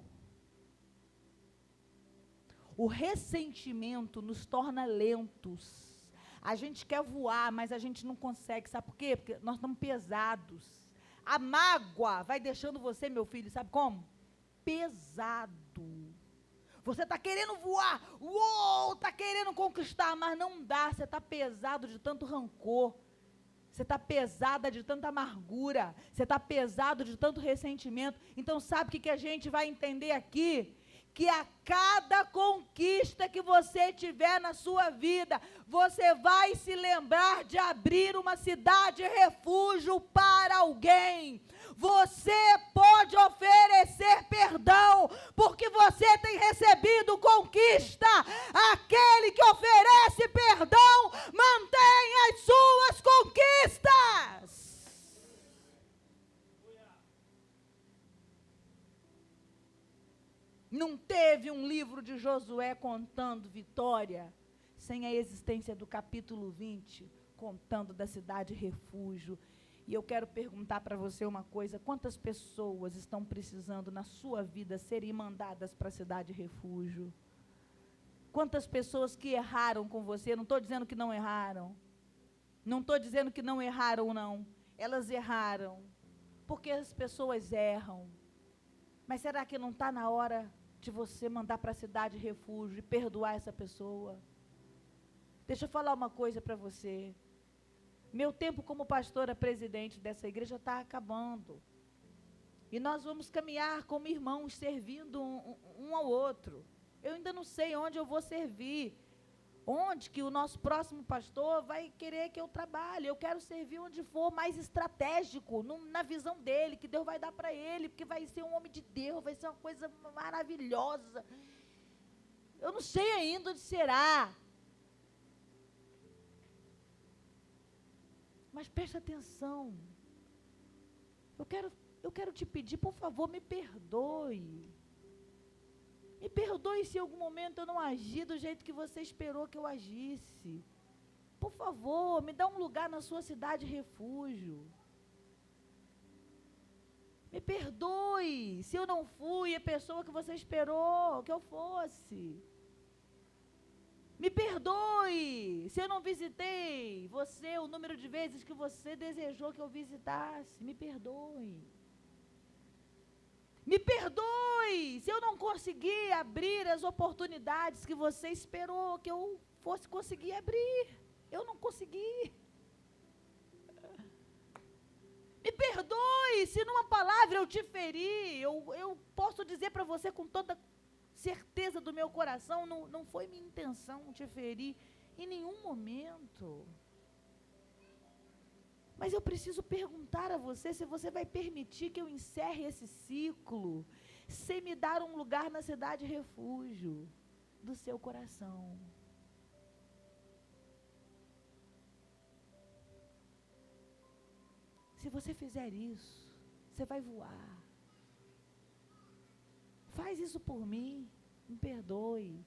O ressentimento nos torna lentos. A gente quer voar, mas a gente não consegue. Sabe por quê? Porque nós estamos pesados. A mágoa vai deixando você, meu filho, sabe como? Pesado. Você está querendo voar, uou, está querendo conquistar, mas não dá. Você está pesado de tanto rancor. Você está pesada de tanta amargura. Você está pesado de tanto ressentimento. Então, sabe o que a gente vai entender aqui? Que a cada conquista que você tiver na sua vida, você vai se lembrar de abrir uma cidade refúgio para alguém. Você pode oferecer perdão, porque você tem recebido conquista. Aquele que oferece perdão, mantém as suas conquistas. Não teve um livro de Josué contando vitória sem a existência do capítulo 20, contando da cidade refúgio. E eu quero perguntar para você uma coisa: quantas pessoas estão precisando na sua vida serem mandadas para a cidade refúgio? Quantas pessoas que erraram com você? Não estou dizendo que não erraram. Não estou dizendo que não erraram, não. Elas erraram. Porque as pessoas erram. Mas será que não está na hora de você mandar para a cidade refúgio e perdoar essa pessoa? Deixa eu falar uma coisa para você. Meu tempo como pastora presidente dessa igreja está acabando. E nós vamos caminhar como irmãos, servindo um ao outro. Eu ainda não sei onde eu vou servir. Onde que o nosso próximo pastor vai querer que eu trabalhe. Eu quero servir onde for mais estratégico, na visão dele, que Deus vai dar para ele, porque vai ser um homem de Deus, vai ser uma coisa maravilhosa. Eu não sei ainda onde será. Mas preste atenção. Eu quero te pedir, por favor, me perdoe. Me perdoe se em algum momento eu não agi do jeito que você esperou que eu agisse. Por favor, me dá um lugar na sua cidade refúgio. Me perdoe se eu não fui a pessoa que você esperou que eu fosse. Me perdoe se eu não visitei você o número de vezes que você desejou que eu visitasse. Me perdoe. Me perdoe se eu não consegui abrir as oportunidades que você esperou que eu fosse conseguir abrir. Eu não consegui. Me perdoe se numa palavra eu te feri. Eu posso dizer para você com toda certeza do meu coração, não foi minha intenção te ferir em nenhum momento. Mas eu preciso perguntar a você se você vai permitir que eu encerre esse ciclo sem me dar um lugar na cidade refúgio do seu coração. Se você fizer isso, você vai voar. Faz isso por mim, me perdoe.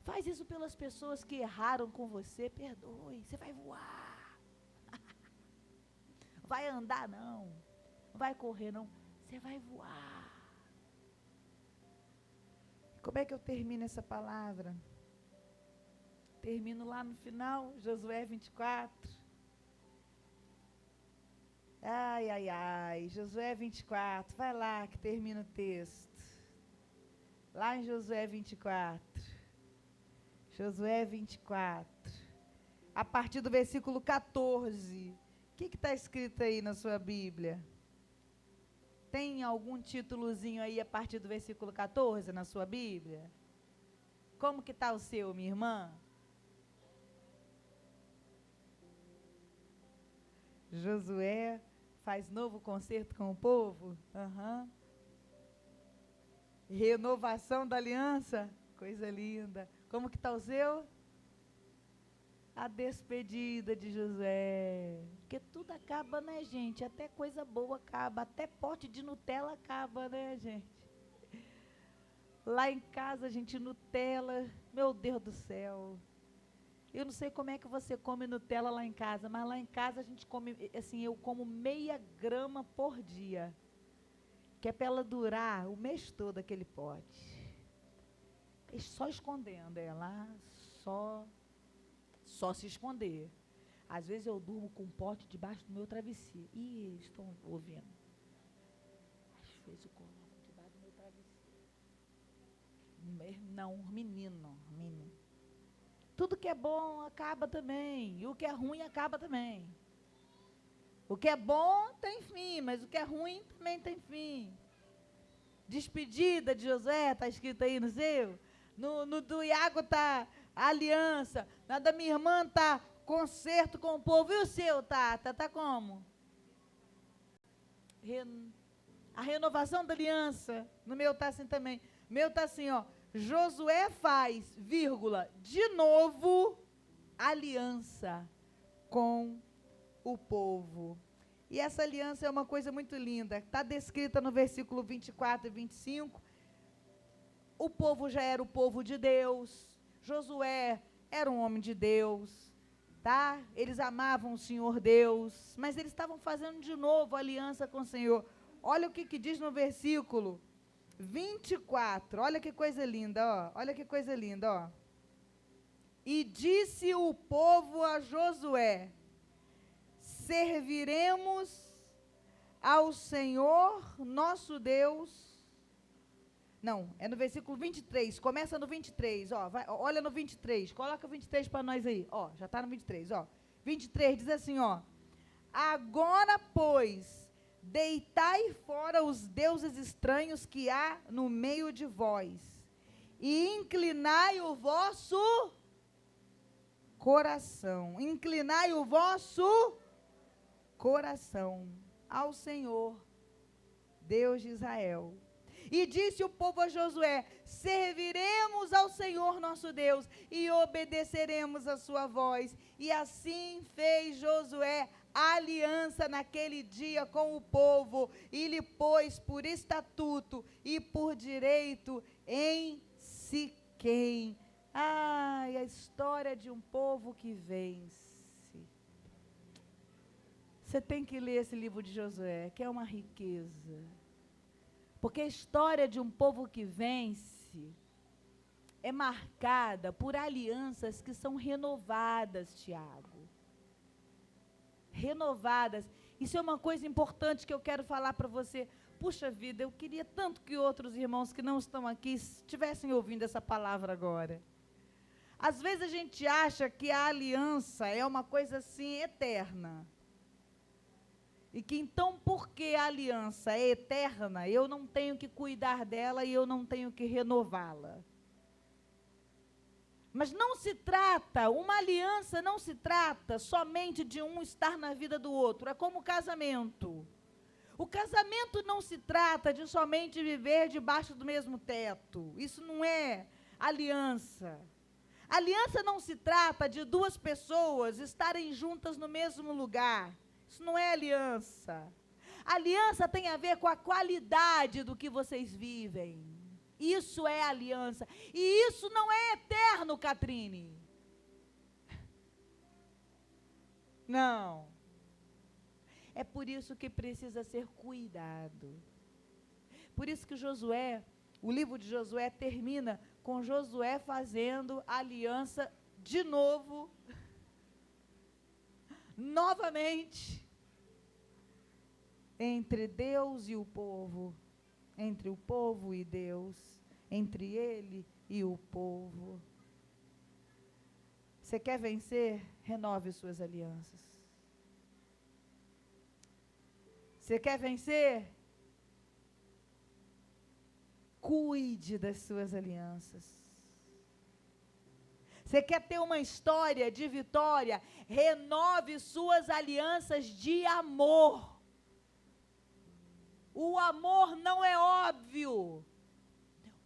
Faz isso pelas pessoas que erraram com você, perdoe. Você vai voar. Vai andar não, vai correr não, você vai voar. Como é que eu termino essa palavra? Termino lá no final, Josué 24. Ai, ai, ai, Josué 24, vai lá que termina o texto. Lá em Josué 24. Josué 24. A partir do versículo 14. O que está escrito aí na sua Bíblia? Tem algum títulozinho aí a partir do versículo 14 na sua Bíblia? Como que está o seu, minha irmã? Josué faz novo concerto com o povo? Renovação da aliança? Coisa linda. Como que está o seu? A despedida de Josué. Porque tudo acaba, né, gente? Até coisa boa acaba. Até pote de Nutella acaba, né, gente? Lá em casa, gente, Nutella. Meu Deus do céu. Eu não sei como é que você come Nutella lá em casa, mas lá em casa a gente come, assim, eu como 0,5 grama por dia. Que é para ela durar o mês todo, aquele pote. só escondendo, lá só se esconder. Às vezes eu durmo com um pote debaixo do meu travesseiro. Ih, estão ouvindo. Às vezes eu coloco debaixo do meu travesseiro. Não, menino. Tudo que é bom acaba também. E o que é ruim acaba também. O que é bom tem fim, mas o que é ruim também tem fim. Despedida de Josué, está escrito aí no seu. No do Iago está aliança. Na da minha irmã está concerto com o povo. E o seu, tá como? A renovação da aliança. No meu está assim também. O meu está assim, ó. Josué faz, vírgula, de novo, aliança com o povo. E essa aliança é uma coisa muito linda. Está descrita no versículo 24 e 25. O povo já era o povo de Deus. Josué era um homem de Deus. Tá? Eles amavam o Senhor Deus. Mas eles estavam fazendo de novo aliança com o Senhor. Olha o que diz no versículo 24. Olha que coisa linda, ó. Olha que coisa linda, ó. E disse o povo a Josué: serviremos ao Senhor nosso Deus. Não, é no versículo 23, começa no 23, ó, olha no 23, coloca o 23 para nós aí, ó, já está no 23, ó. 23 diz assim, ó: agora, pois, deitai fora os deuses estranhos que há no meio de vós, e inclinai o vosso coração, ao Senhor, Deus de Israel. E disse o povo a Josué: serviremos ao Senhor nosso Deus e obedeceremos a sua voz. E assim fez Josué aliança naquele dia com o povo, e lhe pôs por estatuto e por direito em Siquém. Ai, a história de um povo que vence. Você tem que ler esse livro de Josué, que é uma riqueza. Porque a história de um povo que vence é marcada por alianças que são renovadas, Tiago. Renovadas. Isso é uma coisa importante que eu quero falar para você. Puxa vida, eu queria tanto que outros irmãos que não estão aqui estivessem ouvindo essa palavra agora. Às vezes a gente acha que a aliança é uma coisa assim eterna. E que então, porque a aliança é eterna, eu não tenho que cuidar dela e eu não tenho que renová-la. Mas não se trata, uma aliança não se trata somente de um estar na vida do outro, é como o casamento. O casamento não se trata de somente viver debaixo do mesmo teto, isso não é aliança. Aliança não se trata de duas pessoas estarem juntas no mesmo lugar. Isso não é aliança. Aliança tem a ver com a qualidade do que vocês vivem. Isso é aliança. E isso não é eterno, Catrine. Não. É por isso que precisa ser cuidado. Por isso que Josué, o livro de Josué termina com Josué fazendo aliança de novo, novamente, entre Deus e o povo, entre o povo e Deus, entre ele e o povo. Você quer vencer? Renove suas alianças. Você quer vencer? Cuide das suas alianças. Você quer ter uma história de vitória? Renove suas alianças de amor. O amor não é óbvio.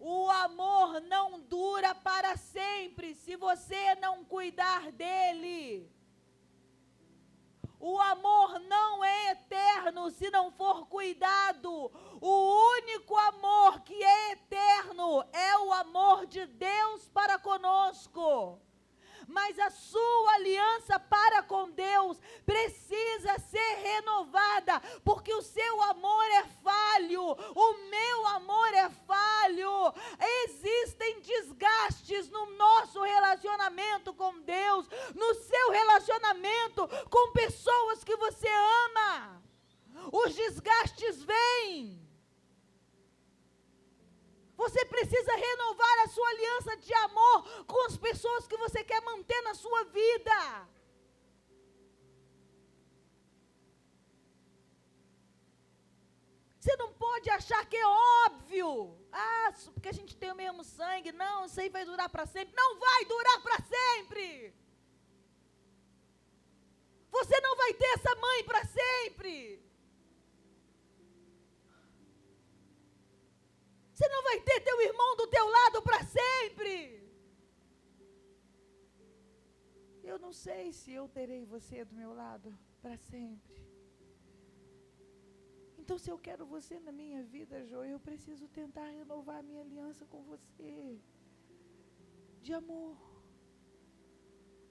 O amor não dura para sempre se você não cuidar dele. O amor não é eterno se não for cuidado. O único amor que é eterno é o amor de Deus para conosco. Mas a sua aliança para com Deus precisa ser renovada, porque o seu amor é falho, o meu amor é falho, existem desgastes mãe. Você precisa renovar a sua aliança de amor com as pessoas que você quer manter na sua vida. Você não pode achar que é óbvio. Ah, porque a gente tem o mesmo sangue. Não, isso aí vai durar para sempre. Não vai durar para sempre. Você não vai ter essa mãe para sempre. Você não vai ter teu irmão do teu lado para sempre. Eu não sei se eu terei você do meu lado para sempre. Então, se eu quero você na minha vida, Jô, eu preciso tentar renovar a minha aliança com você. De amor.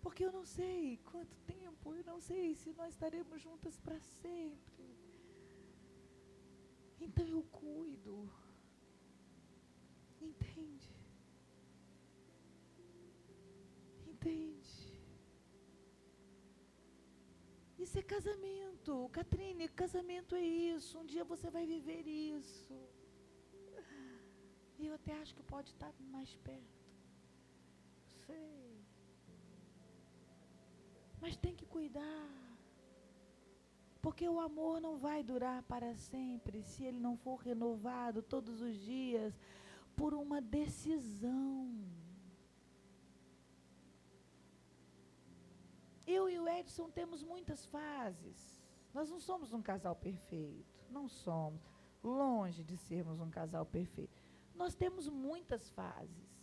Porque eu não sei quanto tempo, eu não sei se nós estaremos juntas para sempre. Então eu cuido. Entende? Entende? Isso é casamento. Catrine, casamento é isso. Um dia você vai viver isso. E eu até acho que pode estar mais perto. Sei. Mas tem que cuidar. Porque o amor não vai durar para sempre se ele não for renovado todos os dias por uma decisão. Eu e o Edson temos muitas fases. Nós não somos um casal perfeito. Não somos. Longe de sermos um casal perfeito. Nós temos muitas fases.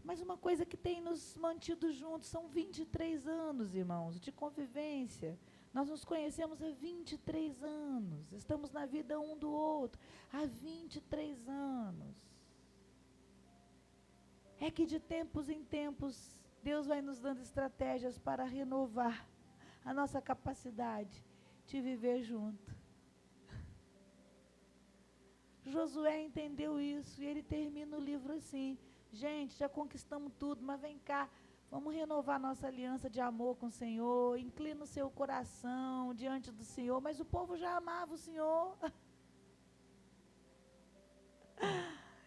Mas uma coisa que tem nos mantido juntos são 23 anos, irmãos, de convivência. Nós nos conhecemos há 23 anos. Estamos na vida um do outro há 23 anos. É que de tempos em tempos, Deus vai nos dando estratégias para renovar a nossa capacidade de viver junto. Josué entendeu isso e ele termina o livro assim: gente, já conquistamos tudo, mas vem cá, vamos renovar nossa aliança de amor com o Senhor, inclina o seu coração diante do Senhor. Mas o povo já amava o Senhor.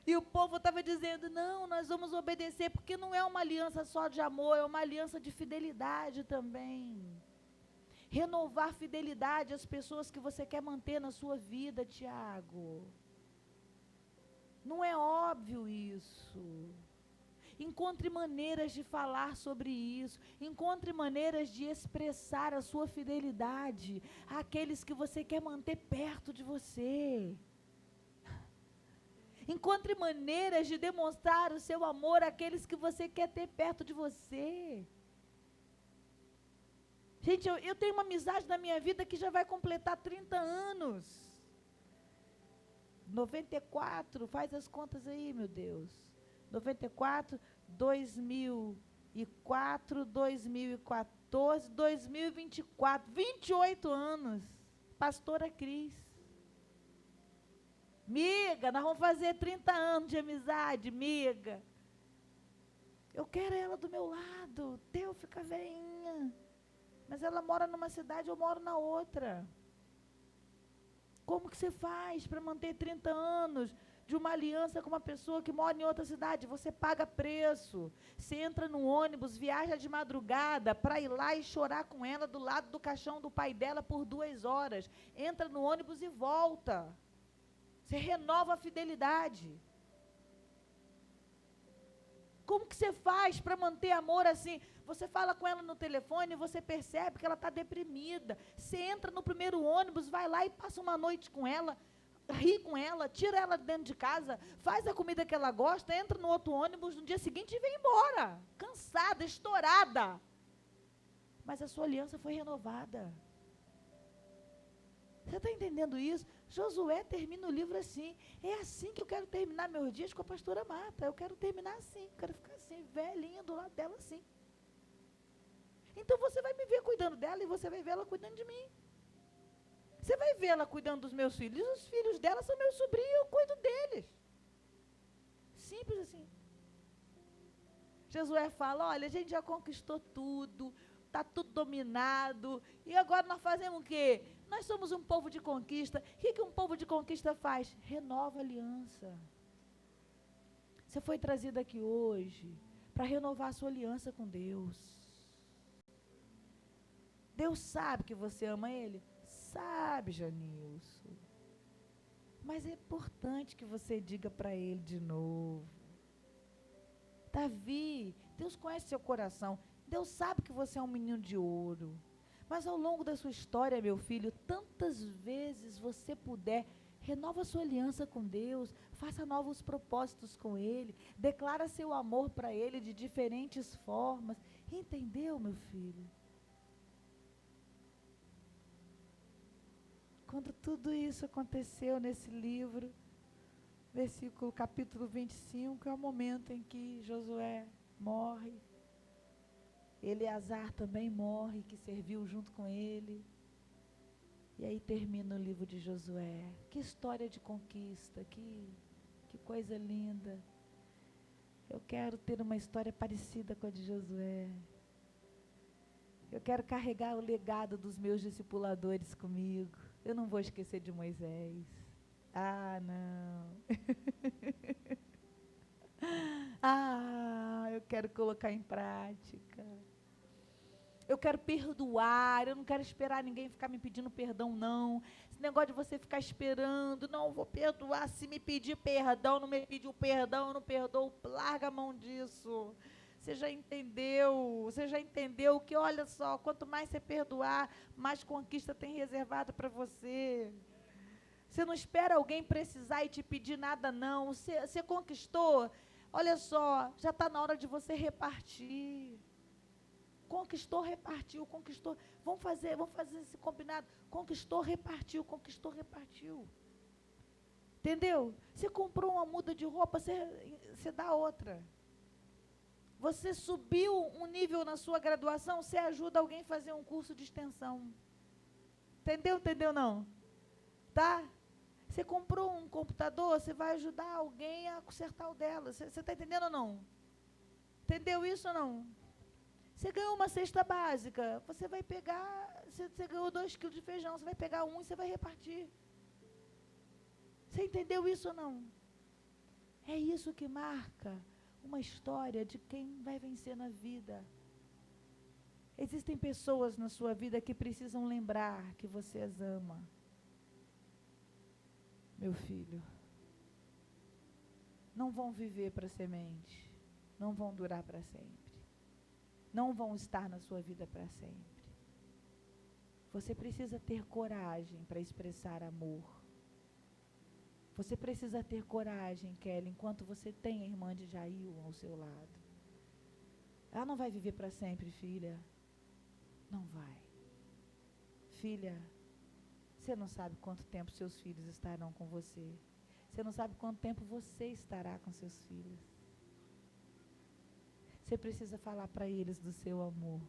E o povo estava dizendo: não, nós vamos obedecer, porque não é uma aliança só de amor, é uma aliança de fidelidade também. Renovar fidelidade às pessoas que você quer manter na sua vida, Tiago. Não é óbvio isso. Encontre maneiras de falar sobre isso. Encontre maneiras de expressar a sua fidelidade àqueles que você quer manter perto de você. Encontre maneiras de demonstrar o seu amor àqueles que você quer ter perto de você. Gente, eu tenho uma amizade na minha vida que já vai completar 30 anos. 94, faz as contas aí, meu Deus. 94, 2004, 2014, 2024, 28 anos. Pastora Cris. Miga, nós vamos fazer 30 anos de amizade, miga. Eu quero ela do meu lado, Teu fica velhinha. Mas ela mora numa cidade, eu moro na outra. Como que você faz para manter 30 anos de uma aliança com uma pessoa que mora em outra cidade? Você paga preço. Você entra no ônibus, viaja de madrugada para ir lá e chorar com ela do lado do caixão do pai dela por 2 horas. Entra no ônibus e volta. Você renova a fidelidade. Como que você faz para manter amor assim? Você fala com ela no telefone e você percebe que ela está deprimida. Você entra no primeiro ônibus, vai lá e passa uma noite com ela, ri com ela, tira ela dentro de casa, faz a comida que ela gosta, entra no outro ônibus no dia seguinte e vem embora. Cansada, estourada. Mas a sua aliança foi renovada. Você está entendendo isso? Josué termina o livro assim. É assim que eu quero terminar meus dias com a pastora Marta. Eu quero terminar assim. Eu quero ficar assim, velhinha do lado dela assim. Então você vai me ver cuidando dela e você vai ver ela cuidando de mim. Você vai ver ela cuidando dos meus filhos. E os filhos dela são meus sobrinhos e eu cuido deles. Simples assim. Josué fala: olha, a gente já conquistou tudo. Está tudo dominado. E agora nós fazemos o quê? Nós somos um povo de conquista. O que um povo de conquista faz? Renova a aliança. Você foi trazido aqui hoje para renovar a sua aliança com Deus. Deus sabe que você ama Ele? Sabe, Janilson. Mas é importante que você diga para Ele de novo. Davi, Deus conhece seu coração. Deus sabe que você é um menino de ouro. Mas ao longo da sua história, meu filho, tantas vezes você puder, renova sua aliança com Deus, faça novos propósitos com Ele, declara seu amor para Ele de diferentes formas. Entendeu, meu filho? Quando tudo isso aconteceu nesse livro, capítulo 25, é o momento em que Josué morre. Eleazar também morre, que serviu junto com ele. E aí termina o livro de Josué. Que história de conquista, que coisa linda. Eu quero ter uma história parecida com a de Josué. Eu quero carregar o legado dos meus discipuladores comigo. Eu não vou esquecer de Moisés. Ah, não. Eu quero colocar em prática. Eu quero perdoar, eu não quero esperar ninguém ficar me pedindo perdão, não. Esse negócio de você ficar esperando, não, vou perdoar, se me pedir perdão, não me pediu perdão, eu não perdoo, larga a mão disso. Você já entendeu que, olha só, quanto mais você perdoar, mais conquista tem reservado para você. Você não espera alguém precisar e te pedir nada, não. Você conquistou, olha só, já está na hora de você repartir. Conquistou, repartiu, conquistou. Vamos fazer esse combinado. Conquistou, repartiu. Entendeu? Você comprou uma muda de roupa, você dá outra. Você subiu um nível na sua graduação, você ajuda alguém a fazer um curso de extensão. Entendeu não? Tá? Você comprou um computador, você vai ajudar alguém a consertar o dela. Você está entendendo ou não? Entendeu isso ou não? Você ganhou uma cesta básica, você vai pegar, você ganhou 2 quilos de feijão, você vai pegar um e você vai repartir. Você entendeu isso ou não? É isso que marca uma história de quem vai vencer na vida. Existem pessoas na sua vida que precisam lembrar que você as ama. Meu filho, não vão viver para semente, não vão durar para sempre. Não vão estar na sua vida para sempre. Você precisa ter coragem para expressar amor. Você precisa ter coragem, Kelly, enquanto você tem a irmã de Jair ao seu lado. Ela não vai viver para sempre, filha. Não vai. Filha, você não sabe quanto tempo seus filhos estarão com você. Você não sabe quanto tempo você estará com seus filhos. Você precisa falar para eles do seu amor.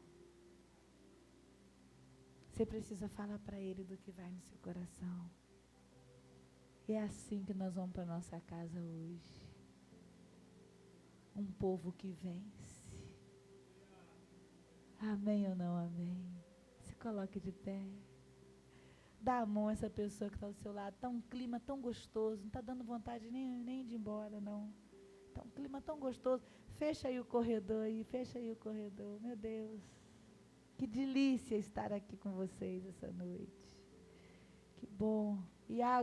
Você precisa falar para ele do que vai no seu coração. E é assim que nós vamos para a nossa casa hoje. Um povo que vence. Amém ou não amém? Se coloque de pé. Dá a mão a essa pessoa que está do seu lado. Está um clima tão gostoso. Não está dando vontade nem de ir embora, não. Está um clima tão gostoso. Fecha aí o corredor aí, fecha aí o corredor. Meu Deus, que delícia estar aqui com vocês essa noite. Que bom. E